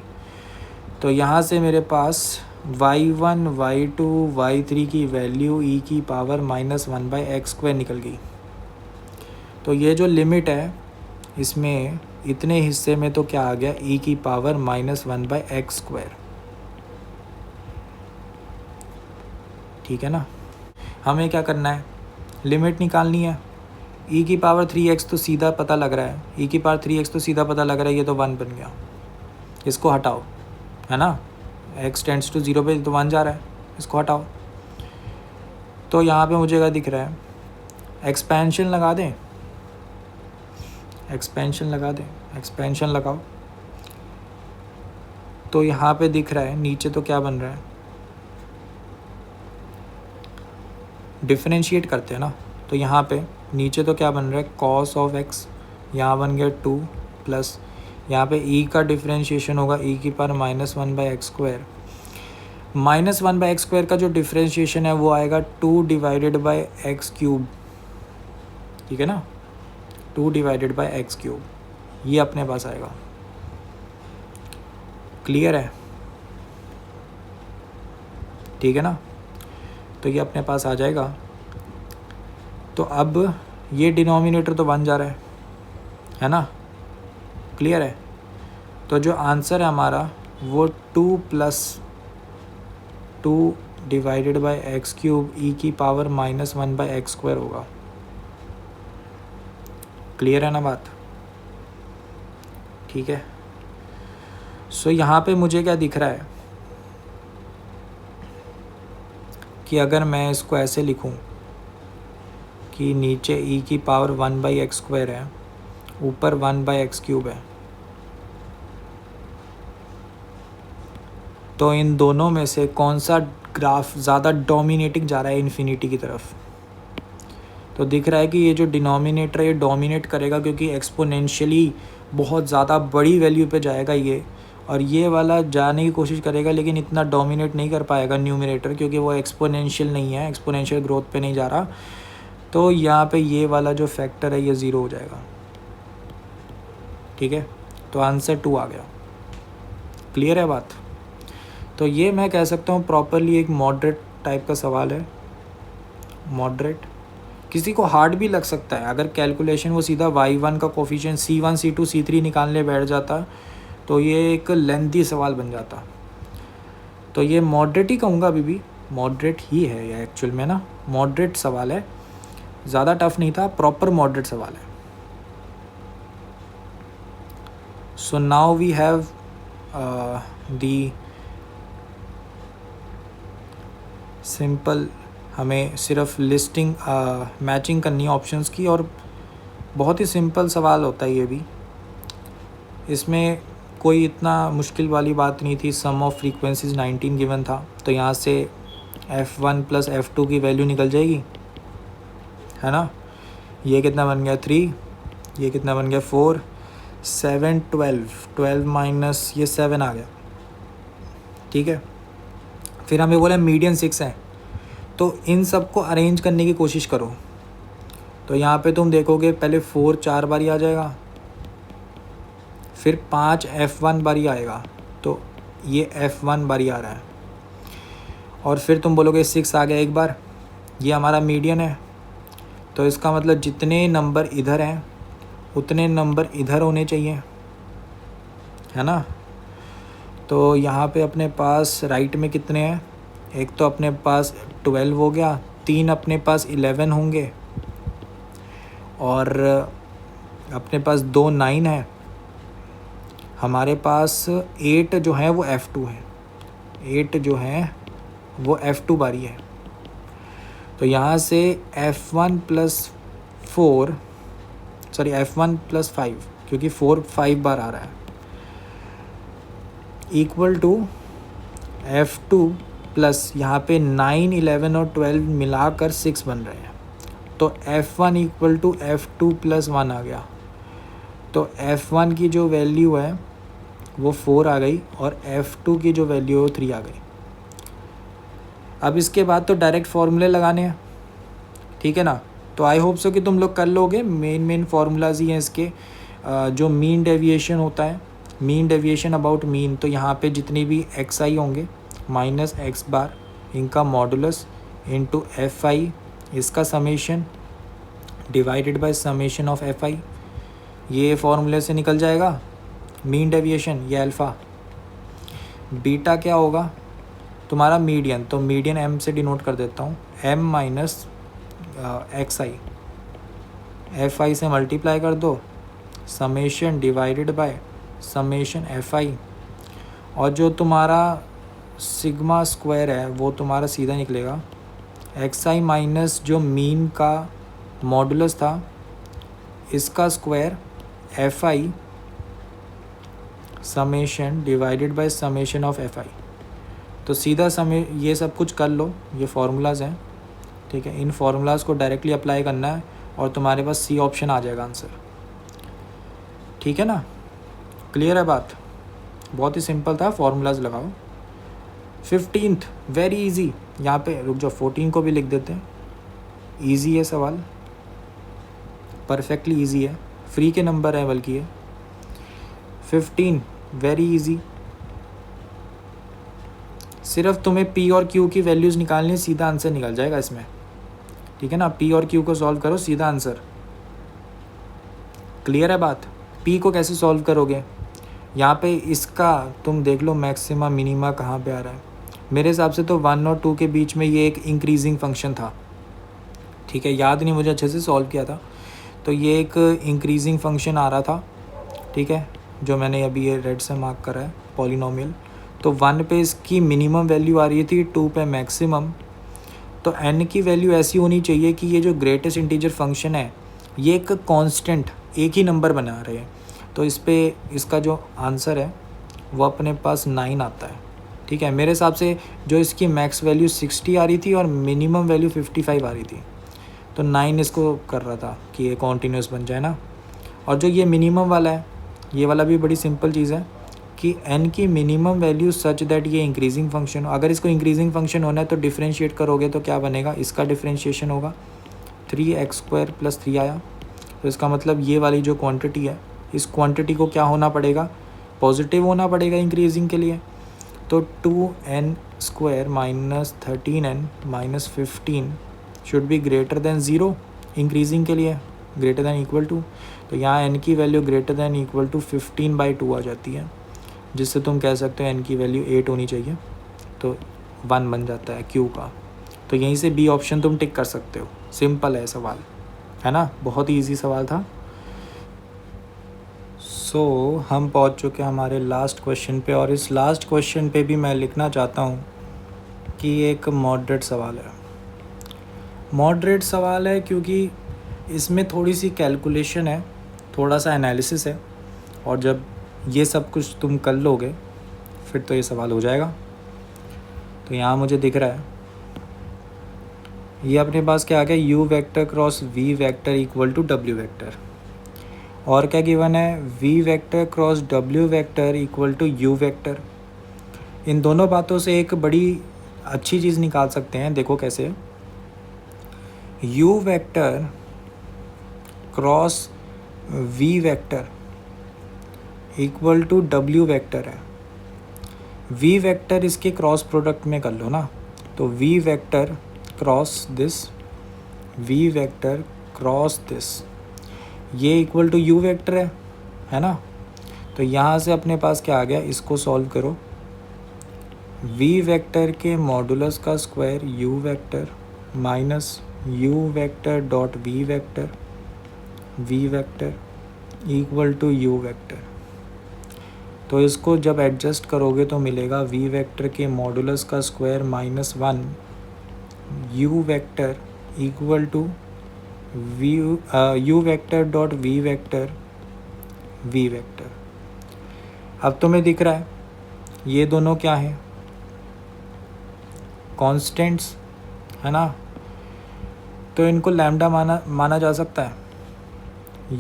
तो यहाँ से मेरे पास y1 y2 y3 की वैल्यू e की पावर -1/x² निकल गई। तो ये जो लिमिट है इसमें इतने हिस्से में तो क्या आ गया, e की पावर -1/x², ठीक है ना। हमें क्या करना है, लिमिट निकालनी है। e की पावर 3x तो सीधा पता लग रहा है, e की पावर 3x तो सीधा पता लग रहा है, ये तो 1 बन गया, इसको हटाओ, है ना, x टेंड्स टू 0 पे तो 1 जा रहा है, इसको हटाओ। तो यहाँ पे मुझे क्या दिख रहा है, एक्सपेंशन लगा दें, एक्सपेंशन लगा दें, एक्सपेंशन लगाओ। तो यहाँ पे दिख रहा है नीचे तो क्या बन रहा है, डिफरेंशिएट करते हैं ना, तो यहाँ पे नीचे तो क्या बन रहा है, कॉस ऑफ x, यहाँ बन गया 2 प्लस यहाँ पे e का डिफरेंशिएशन होगा e की पावर -1/x², -1/x² का जो डिफरेंशिएशन है वो आएगा 2/x³, ठीक है ना, 2/x³, ये अपने पास आएगा। क्लियर है, ठीक है ना, तो ये अपने पास आ जाएगा। तो अब ये डिनोमिनेटर तो बन जा रहा है ना, क्लियर है। तो जो आंसर है हमारा वो 2 + 2/x³ e की पावर -1/x² होगा। क्लियर है ना बात, ठीक है। सो यहाँ पे मुझे क्या दिख रहा है कि अगर मैं इसको ऐसे लिखूं कि नीचे e की पावर 1/x² है, ऊपर 1/x³ है, तो इन दोनों में से कौन सा ग्राफ ज़्यादा डोमिनेटिंग जा रहा है इन्फिनिटी की तरफ, तो दिख रहा है कि ये जो डिनोमिनेटर है ये डोमिनेट करेगा, क्योंकि एक्सपोनेंशियली बहुत ज़्यादा बड़ी वैल्यू पे जाएगा ये, और ये वाला जाने की कोशिश करेगा लेकिन इतना डोमिनेट नहीं कर पाएगा न्यूमरेटर, क्योंकि वो एक्सपोनेंशियल नहीं है, एक्सपोनेंशियल ग्रोथ पे नहीं जा रहा। तो यहाँ पे ये वाला जो फैक्टर है ये ज़ीरो हो जाएगा। ठीक है, तो आंसर 2 आ गया। क्लियर है बात? तो ये मैं कह सकता हूँ प्रॉपरली एक मॉडरेट टाइप का सवाल है। मॉडरेट, किसी को हार्ड भी लग सकता है। अगर कैलकुलेशन वो सीधा y1 का कोफिशिएंट c1 c2 c3 निकालने बैठ जाता तो ये एक लेंथी सवाल बन जाता। तो ये मॉडरेट ही कहूँगा, अभी भी मॉडरेट ही है ये एक्चुअल में ना, मॉडरेट सवाल है, ज़्यादा टफ नहीं था, प्रॉपर मॉडरेट सवाल है। So now we have the simple, हमें सिर्फ लिस्टिंग मैचिंग करनी है ऑप्शंस की, और बहुत ही सिंपल सवाल होता है ये भी। इसमें कोई इतना मुश्किल वाली बात नहीं थी। सम ऑफ फ्रीक्वेंसीज 19 गिवन था, तो यहाँ से f1 प्लस f2 की वैल्यू निकल जाएगी, है ना। ये कितना बन गया 3, ये कितना बन गया 4, 7 12 माइनस ये 7 आ गया। ठीक है, फिर हमें बोला मीडियन 6 है, तो इन सब को अरेंज करने की कोशिश करो। तो यहाँ पे तुम देखोगे पहले 4 4 बारी आ जाएगा, फिर 5 f1 बारी आएगा, तो ये f1 बारी आ रहा है, और फिर तुम बोलोगे 6 आ गया एक बार, ये हमारा मीडियन है। तो इसका मतलब जितने नंबर इधर हैं उतने नंबर इधर होने चाहिए, है ना। तो यहाँ पे अपने पास राइट में कितने हैं, एक तो अपने पास 12 हो गया, 3 अपने पास 11 होंगे, और अपने पास 2 9 है, हमारे पास 8 जो है वो f2 है, 8 जो है वो f2 बारी है। तो यहाँ से f1 प्लस 4 f1 प्लस 5, क्योंकि 4 5 बार आ रहा है, इक्वल टू f2 प्लस यहाँ पे 9 11 और 12 मिलाकर 6 बन रहे हैं। तो f1 equal to f2 plus 1 आ गया। तो f1 की जो वैल्यू है वो 4 आ गई, और f2 की जो वैल्यू है वो 3 आ गई। अब इसके बाद तो डायरेक्ट फार्मूले लगाने हैं, ठीक है ना। तो आई होप सो कि तुम लोग कर लोगे। मेन फार्मूलाज ही हैं इसके। जो मीन डेविएशन होता है, मीन डेविएशन अबाउट मीन, तो यहाँ पे जितनी भी एक्स आई होंगे माइनस एक्स बार, इनका मॉडुलस इनटू एफ आई, इसका summation divided by summation of F I, ये फॉर्मूले से निकल जाएगा मीन डेविएशन, ये अल्फ़ा। बीटा क्या होगा तुम्हारा मीडियन, तो मीडियन m से डिनोट कर देता हूँ, m minus x I, F I से मल्टीप्लाई कर दो, summation divided by summation F I, और जो तुम्हारा सिग्मा स्क्वायर है वो तुम्हारा सीधा निकलेगा एक्स आई माइनस जो मीन का मॉडुलस था इसका square F I summation divided by summation of F I. तो सीधा समय ये सब कुछ कर लो, ये फार्मूलाज हैं, ठीक है। इन फार्मूलाज को डायरेक्टली अप्लाई करना है और तुम्हारे पास सी ऑप्शन आ जाएगा आंसर, ठीक है ना। क्लियर है बात? बहुत ही सिंपल था, फार्मूलाज लगाओ। 15th वेरी इजी, यहाँ पे रुक जाओ 14 को भी लिख देते हैं। इजी है सवाल, परफेक्टली इजी है, फ्री के नंबर है बल्कि ये। 15 वेरी इजी, सिर्फ तुम्हें पी और क्यू की वैल्यूज़ निकालनी, सीधा आंसर निकल जाएगा इसमें, ठीक है ना। पी और क्यू को सॉल्व करो, सीधा आंसर। क्लियर है बात? पी को कैसे सॉल्व करोगे, यहाँ पे इसका तुम देख लो मैक्सिमा मिनिमा कहाँ पे आ रहा है। मेरे हिसाब से तो 1 और 2 के बीच में ये एक इंक्रीजिंग फंक्शन था, ठीक है। याद नहीं मुझे अच्छे से सॉल्व किया था, तो ये एक इंक्रीजिंग फंक्शन आ रहा था, ठीक है, जो मैंने अभी ये रेड से मार्क करा है पॉलिनोमियल। तो 1 पे इसकी मिनिमम वैल्यू आ रही थी, 2 पे मैक्सिमम। तो n की वैल्यू ऐसी होनी चाहिए कि ये जो ग्रेटेस्ट इंटीजर फंक्शन है ये एक कांस्टेंट एक ही नंबर बना रहे हैं। तो इस पे इसका जो आंसर है वो अपने पास 9 आता है, ठीक है। मेरे हिसाब से जो इसकी मैक्स वैल्यू 60 आ रही थी और मिनिमम वैल्यू 55 आ रही थी, तो 9 इसको कर रहा था कि ये कॉन्टीन्यूस बन जाए ना। और जो ये मिनिमम वाला है, ये वाला भी बड़ी सिंपल चीज़ है कि n की मिनिमम वैल्यू सच दैट ये इंक्रीजिंग फंक्शन हो। अगर इसको इंक्रीजिंग फंक्शन होना है तो डिफरेंशिएट करोगे तो क्या बनेगा, इसका डिफरेंशिएशन होगा 3x² + 3 आया। तो इसका मतलब ये वाली जो क्वांटिटी है, इस क्वांटिटी को क्या होना पड़ेगा, पॉजिटिव होना पड़ेगा इंक्रीजिंग के लिए। तो 2n² - 13n - 15 should be greater than 0 increasing के लिए, ग्रेटर देन इक्वल टू। तो यहाँ n की value greater than equal to 15/2 आ जाती है, जिससे तुम कह सकते हो n की वैल्यू 8 होनी चाहिए। तो 1 बन जाता है q का। तो यहीं से बी ऑप्शन तुम टिक कर सकते हो। सिंपल है सवाल, है ना, बहुत ही ईजी सवाल था। सो हम पहुंच चुके हैं हमारे लास्ट क्वेश्चन पे, और इस लास्ट क्वेश्चन पे भी मैं लिखना चाहता हूँ कि एक मॉडरेट सवाल है। मॉडरेट सवाल है क्योंकि इसमें थोड़ी सी कैलकुलेशन है, थोड़ा सा एनालिसिस है, और जब ये सब कुछ तुम कर लोगे फिर तो ये सवाल हो जाएगा। तो यहाँ मुझे दिख रहा है ये अपने पास क्या आ गया, u vector cross v vector equal to w vector. और क्या गिवन है, v vector cross w vector equal to u vector. इन दोनों बातों से एक बड़ी अच्छी चीज़ निकाल सकते हैं, देखो कैसे। u vector cross v vector equal to w vector है। v वेक्टर इसके क्रॉस प्रोडक्ट में कर लो ना, तो v vector cross this, v vector cross this, ये इक्वल टू u वेक्टर है ना। तो यहाँ से अपने पास क्या आ गया, इसको सॉल्व करो। v वेक्टर के मॉडुलस का square u vector minus u vector dot v vector equal to u vector. तो इसको जब एडजस्ट करोगे तो मिलेगा v वेक्टर के मॉडुलस का square -1 u vector equal to u vector dot v vector. अब तुम्हें दिख रहा है ये दोनों क्या हैं, कॉन्स्टेंट्स, है ना। तो इनको लैम्डा माना जा सकता है।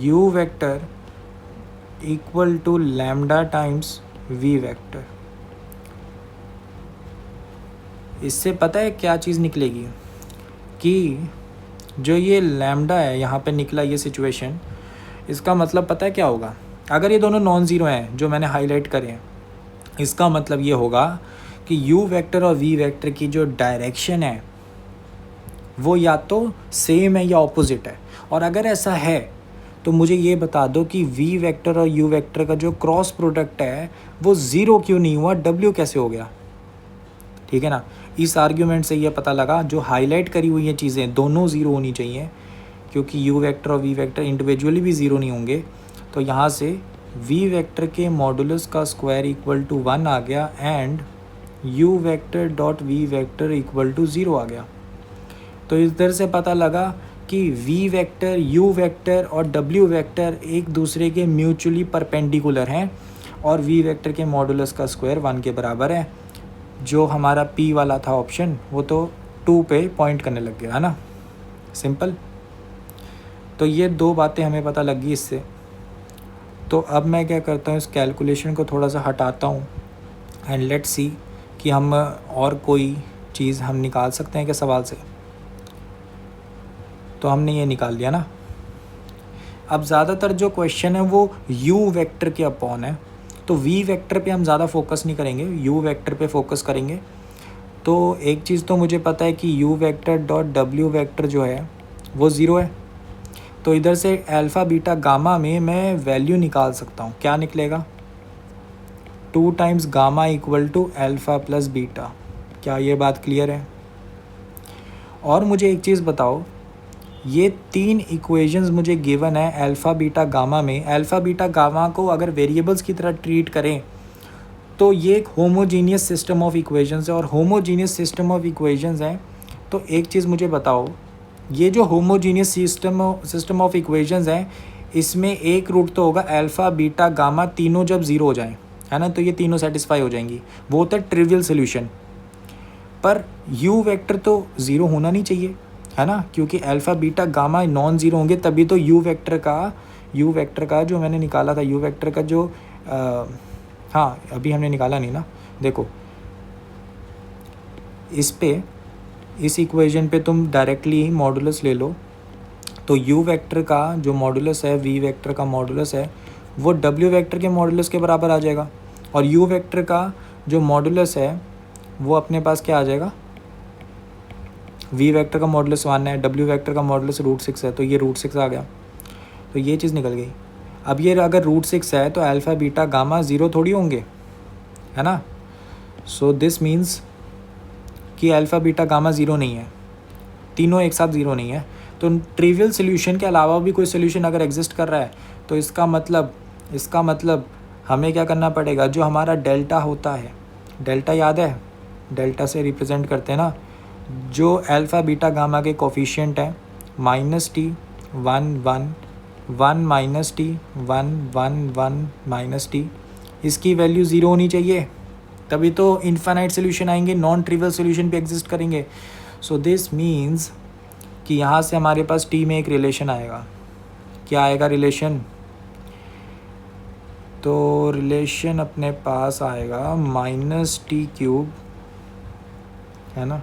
u vector equal to lambda times v vector. इससे पता है क्या चीज़ निकलेगी कि जो ये लैम्डा है यहाँ पे निकला, ये सिचुएशन, इसका मतलब पता है क्या होगा। अगर ये दोनों नॉन ज़ीरो हैं जो मैंने हाईलाइट करे हैं, इसका मतलब ये होगा कि u वेक्टर और v वेक्टर की जो डायरेक्शन है वो या तो सेम है या ऑपोजिट है। और अगर ऐसा है तो मुझे ये बता दो कि v वेक्टर और u वेक्टर का जो क्रॉस प्रोडक्ट है वो ज़ीरो क्यों नहीं हुआ, w कैसे हो गया, ठीक है ना। इस आर्ग्यूमेंट से ये पता लगा जो हाईलाइट करी हुई ये चीज़ें दोनों ज़ीरो होनी चाहिए, क्योंकि u वेक्टर और v वेक्टर इंडिविजुअली भी ज़ीरो नहीं होंगे। तो यहाँ से v वेक्टर के मॉडुलस का स्क्वायर इक्वल टू 1 आ गया and u vector dot v vector equal to 0 आ गया। तो इधर से पता लगा कि v वेक्टर, u वेक्टर और w वेक्टर एक दूसरे के म्यूचुअली परपेंडिकुलर हैं, और v वेक्टर के मॉडुलस का स्क्वायर 1 के बराबर है। जो हमारा p वाला था ऑप्शन वो तो 2 पे पॉइंट करने लग गया, है ना, सिंपल। तो ये दो बातें हमें पता लग गई इससे। तो अब मैं क्या करता हूँ, इस कैलकुलेशन को थोड़ा सा हटाता हूँ एंड लेट्स सी कि हम और कोई चीज़ हम निकाल सकते हैं क्या सवाल से। तो हमने ये निकाल लिया ना। अब ज़्यादातर जो क्वेश्चन है वो u वेक्टर के अपॉन है, तो v वेक्टर पे हम ज़्यादा फोकस नहीं करेंगे, u वेक्टर पे फोकस करेंगे। तो एक चीज़ तो मुझे पता है कि u vector dot w vector जो है वो ज़ीरो है। तो इधर से अल्फ़ा बीटा गामा में मैं वैल्यू निकाल सकता हूँ। क्या निकलेगा, 2 times gamma equal to alpha plus beta. क्या ये बात क्लियर है। और मुझे एक चीज़ बताओ, ये 3 इक्वेशंस मुझे गिवन है अल्फ़ा बीटा गामा में। अल्फ़ा बीटा गामा को अगर वेरिएबल्स की तरह ट्रीट करें तो ये एक होमोजीनियस सिस्टम ऑफ इक्वेशंस है, और होमोजीनियस सिस्टम ऑफ इक्वेशंस हैं। तो एक चीज़ मुझे बताओ, ये जो होमोजीनियस सिस्टम ऑफ इक्वेशंस हैं इसमें एक रूट तो होगा अल्फ़ा बीटा गामा, तीनों जब ज़ीरो हो जाएं, है ना, तो ये तीनों सेटिस्फाई हो जाएंगी। वो होता है ट्रिवियल सोल्यूशन। पर u वेक्टर तो ज़ीरो होना नहीं चाहिए, है ना, क्योंकि alpha beta gamma non zero होंगे तभी तो यू वेक्टर का जो मैंने निकाला था, यू वेक्टर का जो हाँ अभी हमने निकाला नहीं ना, देखो इस इक्वेशन पे तुम डायरेक्टली मॉडुलस ले लो, तो यू वेक्टर का जो मॉडुलस है, वी वेक्टर का मॉडुलस है, वो डब्ल्यू वेक्टर के मॉडुलस के बराबर आ जाएगा, और यू वेक्टर का जो मॉडुलस है वो अपने पास क्या आ जाएगा, वी वेक्टर का मॉडुलस 1 है, डब्ल्यू वेक्टर का मॉडुलस √6 है, तो ये √6 आ गया, तो ये चीज़ निकल गई। अब ये अगर √6 है तो अल्फ़ा बीटा गामा ज़ीरो थोड़ी होंगे, है ना। सो दिस मीन्स कि अल्फ़ा बीटा गामा ज़ीरो नहीं है, तीनों एक साथ ज़ीरो नहीं है। तो ट्रिवियल सोल्यूशन के अलावा भी कोई सोल्यूशन अगर एग्जिस्ट कर रहा है तो इसका मतलब हमें क्या करना पड़ेगा, जो हमारा डेल्टा होता है, डेल्टा याद है, डेल्टा से रिप्रेजेंट करते हैं ना, जो अल्फ़ा बीटा गामा के कोफिशिएंट हैं -t 1 1 1 -t 1 1 1 -t, इसकी वैल्यू ज़ीरो होनी चाहिए, तभी तो इन्फाइनाइट सोल्यूशन आएंगे, नॉन ट्रिवियल सोल्यूशन भी एग्जिस्ट करेंगे। सो दिस मीन्स कि यहाँ से हमारे पास टी में एक रिलेशन आएगा, क्या आएगा रिलेशन, तो रिलेशन अपने पास आएगा -t³ है ना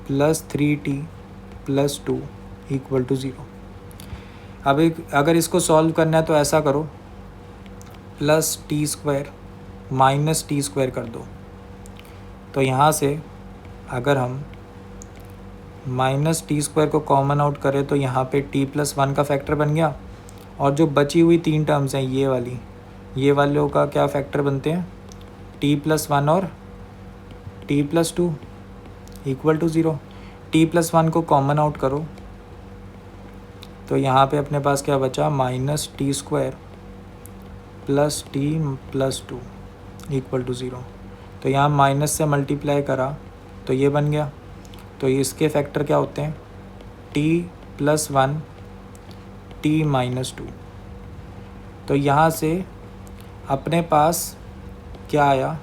+3t + 2 = 0। अब अगर इसको सॉल्व करना है तो ऐसा करो, +t² -t² कर दो, तो यहाँ से अगर हम -t² को कॉमन आउट करें तो यहाँ पे t+1 का फैक्टर बन गया, और जो बची हुई 3 टर्म्स हैं ये वालों का क्या फैक्टर बनते हैं, t+1 और t+2 = 0। t+1 को कॉमन आउट करो तो यहाँ पे अपने पास क्या बचा, -t² + t + 2 = 0। तो यहाँ माइनस से मल्टीप्लाई करा तो ये बन गया, तो इसके फैक्टर क्या होते हैं, t+1 t -2। तो यहाँ से अपने पास क्या आया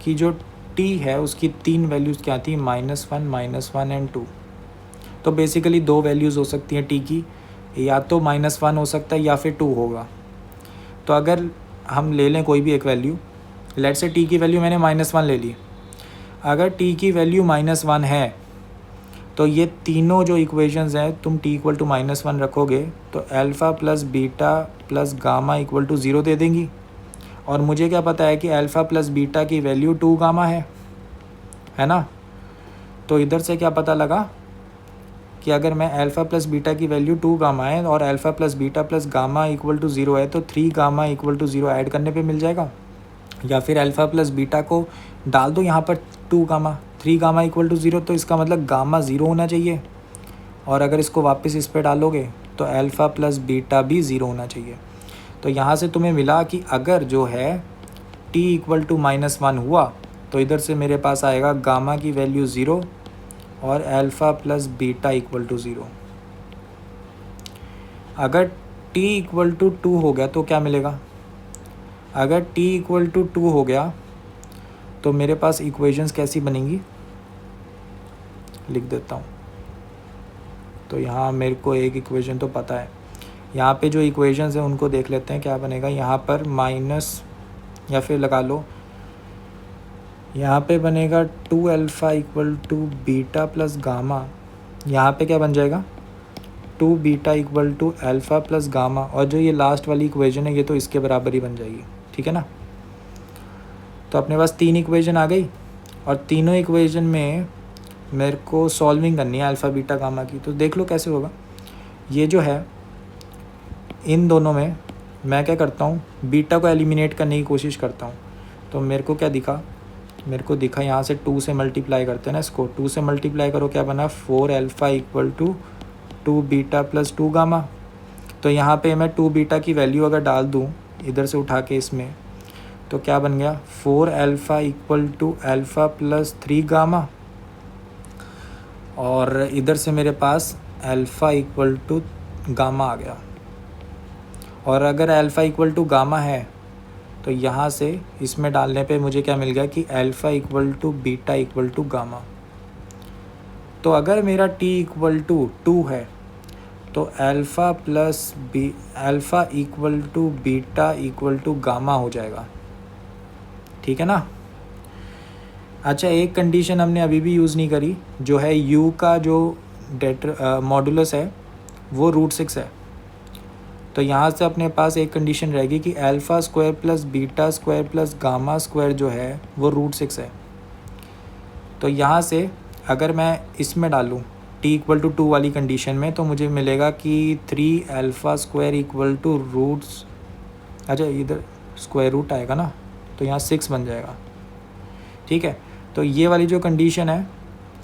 कि जो t है उसकी 3 वैल्यूज़ क्या थी, -1 -1 एंड 2। तो बेसिकली 2 वैल्यूज़ हो सकती हैं t की, या तो -1 हो सकता है या फिर 2 होगा। तो अगर हम ले लें कोई भी एक वैल्यू, लेट्स से t की वैल्यू मैंने -1 ले ली, अगर t की वैल्यू -1 है तो ये तीनों जो इक्वेशंस हैं तुम t = -1 रखोगे तो अल्फ़ा + बीटा + गामा = 0 दे देंगी, और मुझे क्या पता है कि अल्फ़ा + बीटा की वैल्यू 2 गामा है ना। तो इधर से क्या पता लगा कि अगर मैं अल्फ़ा + बीटा की वैल्यू 2 गामा है और अल्फ़ा + बीटा + गामा = 0 है, तो 3 गामा = 0 ऐड करने पे मिल जाएगा, या फिर अल्फ़ा + बीटा को डाल दो यहाँ पर 2 गामा, 3 गामा = 0, तो इसका मतलब गामा 0 होना चाहिए, और अगर इसको वापस इस पर डालोगे तो अल्फ़ा + बीटा भी 0 होना चाहिए। तो यहाँ से तुम्हें मिला कि अगर जो है t = -1 हुआ तो इधर से मेरे पास आएगा गामा की वैल्यू 0 और अल्फ़ा + बीटा = 0। अगर t = 2 हो गया तो क्या मिलेगा, अगर t = 2 हो गया तो मेरे पास इक्वेशंस कैसी बनेंगी, लिख देता हूँ। तो यहाँ मेरे को एक इक्वेशन तो पता है, यहाँ पे जो इक्वेशंस हैं उनको देख लेते हैं क्या बनेगा। यहाँ पर माइनस या फिर लगा लो, यहाँ पे बनेगा 2α = बीटा + गामा, यहाँ पे क्या बन जाएगा 2β = अल्फ़ा + गामा, और जो ये लास्ट वाली इक्वेशन है ये तो इसके बराबर ही बन जाएगी, ठीक है ना। तो अपने पास 3 इक्वेशन आ गई, और तीनों इक्वेशन में मेरे को सॉल्विंग करनी है अल्फ़ा बीटा गामा की। तो देख लो कैसे होगा, ये जो है इन दोनों में मैं क्या करता हूँ, बीटा को एलिमिनेट करने की कोशिश करता हूँ। तो मेरे को क्या दिखा, मेरे को दिखा यहाँ से 2 से मल्टीप्लाई करते हैं ना, इसको 2 से मल्टीप्लाई करो, क्या बना 4α = 2β + 2 गामा। तो यहाँ पे मैं 2β की वैल्यू अगर डाल दूँ इधर से उठा के इसमें, तो क्या बन गया 4α = अल्फ़ा + 3 गामा, और इधर से मेरे पास अल्फ़ा = गामा आ गया। और अगर अल्फ़ा = गामा है तो यहाँ से इसमें डालने पे मुझे क्या मिल गया कि अल्फ़ा = बीटा = गामा। तो अगर मेरा t इक्वल टू 2 है तो alpha plus B alpha equal to beta equal to gamma हो जाएगा, ठीक है ना। अच्छा, एक कंडीशन हमने अभी भी यूज़ नहीं करी, जो है u का जो मॉडुलस है वो √6 है। तो यहाँ से अपने पास एक कंडीशन रहेगी कि alpha square plus beta square plus gamma square जो है वो √6 है। तो यहाँ से अगर मैं इसमें डालूँ t इक्वल टू 2 वाली कंडीशन में, तो मुझे मिलेगा कि 3 alpha square equal to roots, अच्छा इधर स्क्वायर रूट आएगा ना, तो यहाँ 6 बन जाएगा, ठीक है। तो ये वाली जो कंडीशन है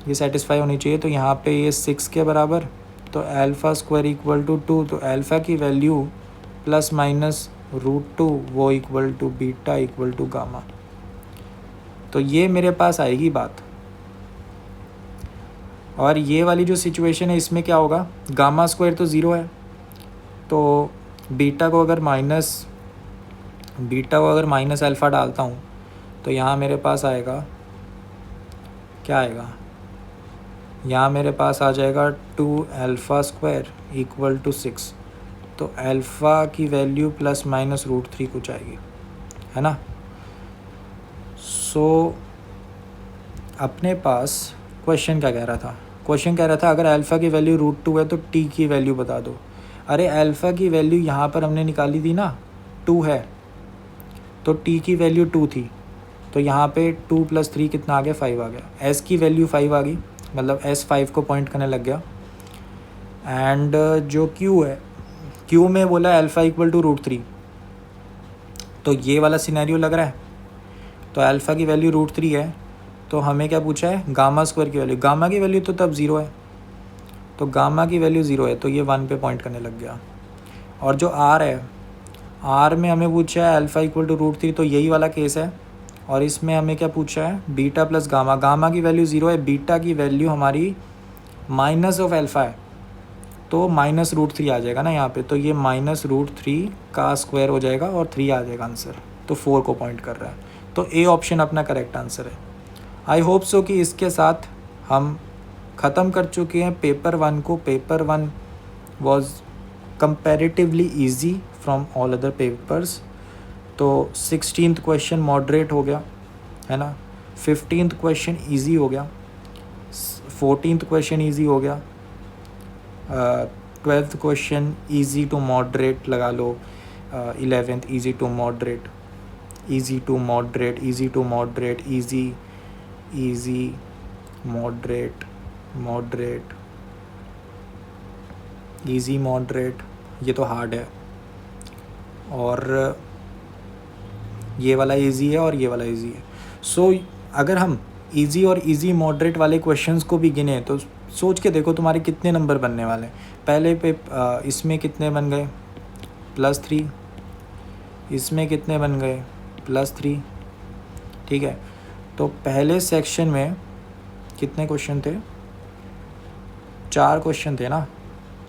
ये सेटिस्फाई होनी चाहिए। तो यहाँ पे ये 6 के बराबर, तो अल्फ़ा स्क्वायर इक्वल टू 2, तो अल्फ़ा की वैल्यू प्लस माइनस √2 वो equal to beta equal to gamma. तो ये मेरे पास आएगी बात। और ये वाली जो सिचुएशन है इसमें क्या होगा, गामा स्क्वायर तो 0 है, तो बीटा को अगर माइनस अल्फ़ा डालता हूँ तो यहाँ मेरे पास आएगा, क्या आएगा, यहाँ मेरे पास आ जाएगा 2 अल्फ़ा स्क्वायर इक्वल टू 6। तो अल्फ़ा की वैल्यू प्लस माइनस √3 कुछ आएगी, है ना। सो अपने पास क्वेश्चन क्या कह रहा था, क्वेश्चन कह रहा था अगर अल्फ़ा की वैल्यू √2 है तो t की वैल्यू बता दो। अरे अल्फ़ा की वैल्यू यहाँ पर हमने निकाली थी ना, 2 है, तो t की वैल्यू 2 थी, तो यहाँ पे 2 + 3 कितना आ गया, 5 आ गया। s की वैल्यू 5 आ गई, मतलब s 5 को पॉइंट करने लग गया। एंड जो q है, q में बोला अल्फ़ा इक्वल टू √3, तो ये वाला सिनेरियो लग रहा है। तो अल्फ़ा की वैल्यू √3 है, तो हमें क्या पूछा है, गामा स्क्वायर की वैल्यू। गामा की वैल्यू तो तब 0 है, तो गामा की वैल्यू 0 है, तो ये 1 पे पॉइंट करने लग गया। और जो r है, r में हमें पूछा है अल्फ़ा इक्वल टू √3, तो यही वाला केस है। और इसमें हमें क्या पूछा है, बीटा प्लस गामा। गामा की वैल्यू 0 है, बीटा की वैल्यू हमारी माइनस ऑफ अल्फ़ा है, तो माइनस √3 आ जाएगा ना यहाँ पे। तो ये माइनस √3 का स्क्वायर हो जाएगा और 3 आ जाएगा आंसर, तो 4 को पॉइंट कर रहा है। तो ए ऑप्शन अपना करेक्ट आंसर है। आई होप सो कि इसके साथ हम ख़त्म कर चुके हैं पेपर 1 को। Paper 1 was comparatively easy from all other papers. तो 16th क्वेश्चन मॉडरेट हो गया, है ना, 15th क्वेश्चन ईजी हो गया, 14th क्वेश्चन ईजी हो गया, 12th question easy to moderate लगा लो, 11th easy to moderate, easy to moderate, easy to moderate, easy easy moderate, moderate, easy moderate, ये तो हार्ड है। और ये वाला इजी है और ये वाला इजी है। सो अगर हम इजी और इजी मॉडरेट वाले क्वेश्चंस को भी गिने तो सोच के देखो तुम्हारे कितने नंबर बनने वाले हैं। पहले पे इसमें कितने बन गए, +3, इसमें कितने बन गए, +3, ठीक है। तो पहले सेक्शन में कितने क्वेश्चन थे, 4 क्वेश्चन थे ना,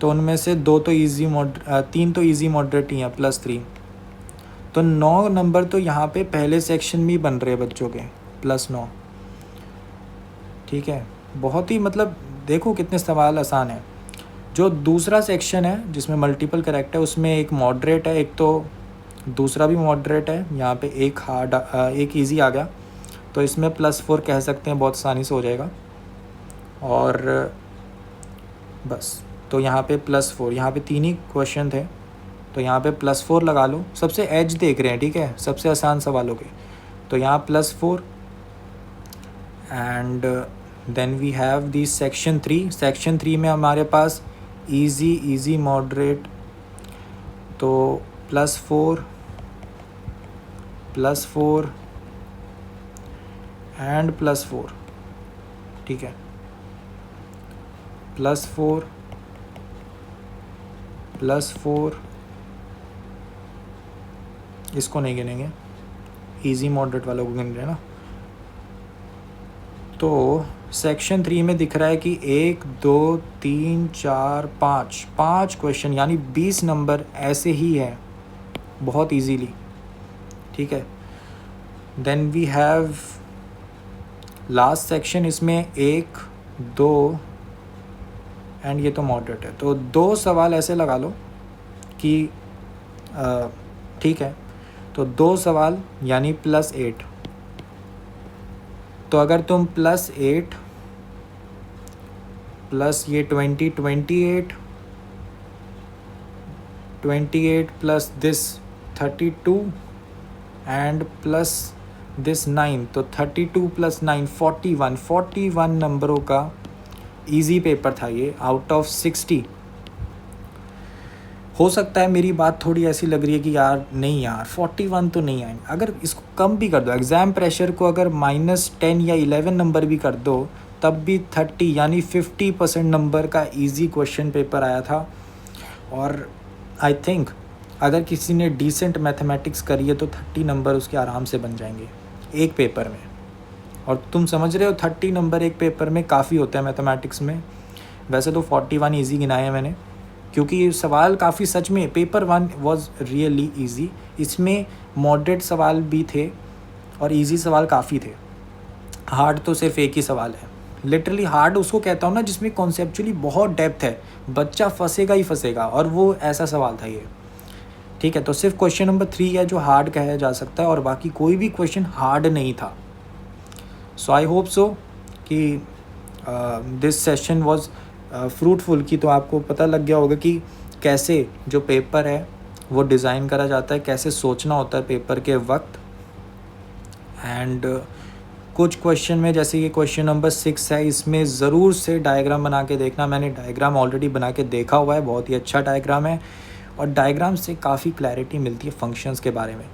तो उनमें से 2 तो ईजी 3 तो ईजी मॉडरेट ही हैं, +3, तो 9 नंबर तो यहाँ पे पहले सेक्शन में ही बन रहे हैं बच्चों के, +9, ठीक है। बहुत ही मतलब देखो कितने सवाल आसान है। जो दूसरा सेक्शन है जिसमें मल्टीपल करेक्ट है, उसमें एक मॉडरेट है, एक तो दूसरा भी मॉडरेट है, यहाँ पे एक हार्ड एक इजी आ गया, तो इसमें +4 कह सकते हैं, बहुत आसानी से हो जाएगा। और बस, तो यहाँ पे +4, यहाँ पे 3 ही क्वेश्चन थे, तो यहाँ पे +4 लगा लो। सबसे एज देख रहे हैं, ठीक है, सबसे आसान सवालों के, तो यहाँ +4। And then we have the section 3। Section 3 में हमारे पास इजी मॉडरेट, तो +4 एंड +4, ठीक है, +4 इसको नहीं गिनेंगे, इजी मॉडरेट वालों को गिन रहे हैं ना। तो सेक्शन 3 में दिख रहा है कि 1 2 3 4 5 क्वेश्चन, यानी 20 नंबर ऐसे ही है बहुत इजीली, ठीक है। Then we have last section, इसमें 1 2 एंड ये तो मॉडरेट है। तो 2 सवाल ऐसे लगा लो कि ठीक है, तो 2 सवाल यानी +8। तो अगर तुम +8 प्लस ये 28 plus this 32 and plus this 9, तो 32 + 9 41 नंबरों का इजी पेपर था ये आउट ऑफ 60। हो सकता है मेरी बात थोड़ी ऐसी लग रही है कि यार नहीं यार 41 तो नहीं आएंगे, अगर इसको कम भी कर दो, एग्ज़ाम प्रेशर को अगर -10 या 11 नंबर भी कर दो, तब भी 30 यानी 50% नंबर का इजी क्वेश्चन पेपर आया था। और आई थिंक अगर किसी ने डिसेंट मैथमेटिक्स करी है तो 30 नंबर उसके आराम से बन जाएंगे एक पेपर में। और तुम समझ रहे हो 30 नंबर एक पेपर में काफ़ी होता है मैथमेटिक्स में। वैसे तो 41 ईजी गिनाए हैं मैंने, क्योंकि सवाल काफ़ी सच में पेपर 1 वाज रियली इजी। इसमें मॉडरेट सवाल भी थे और इजी सवाल काफ़ी थे। हार्ड तो सिर्फ एक ही सवाल है। लिटरली हार्ड उसको कहता हूँ ना जिसमें कॉन्सेप्चुअली बहुत डेप्थ है, बच्चा फंसेगा ही फंसेगा, और वो ऐसा सवाल था ये। ठीक है, तो सिर्फ क्वेश्चन नंबर 3 है जो हार्ड कहा जा सकता है, और बाकी कोई भी क्वेश्चन हार्ड नहीं था। सो आई होप सो कि दिस सेशन वॉज फ्रूटफुल, की तो आपको पता लग गया होगा कि कैसे जो पेपर है वो डिज़ाइन करा जाता है, कैसे सोचना होता है पेपर के वक्त। एंड कुछ क्वेश्चन में, जैसे ये क्वेश्चन नंबर 6 है, इसमें ज़रूर से डायग्राम बना के देखना। मैंने डायग्राम ऑलरेडी बना के देखा हुआ है, बहुत ही अच्छा डायग्राम है, और डायग्राम से काफ़ी क्लैरिटी मिलती है फंक्शंस के बारे में।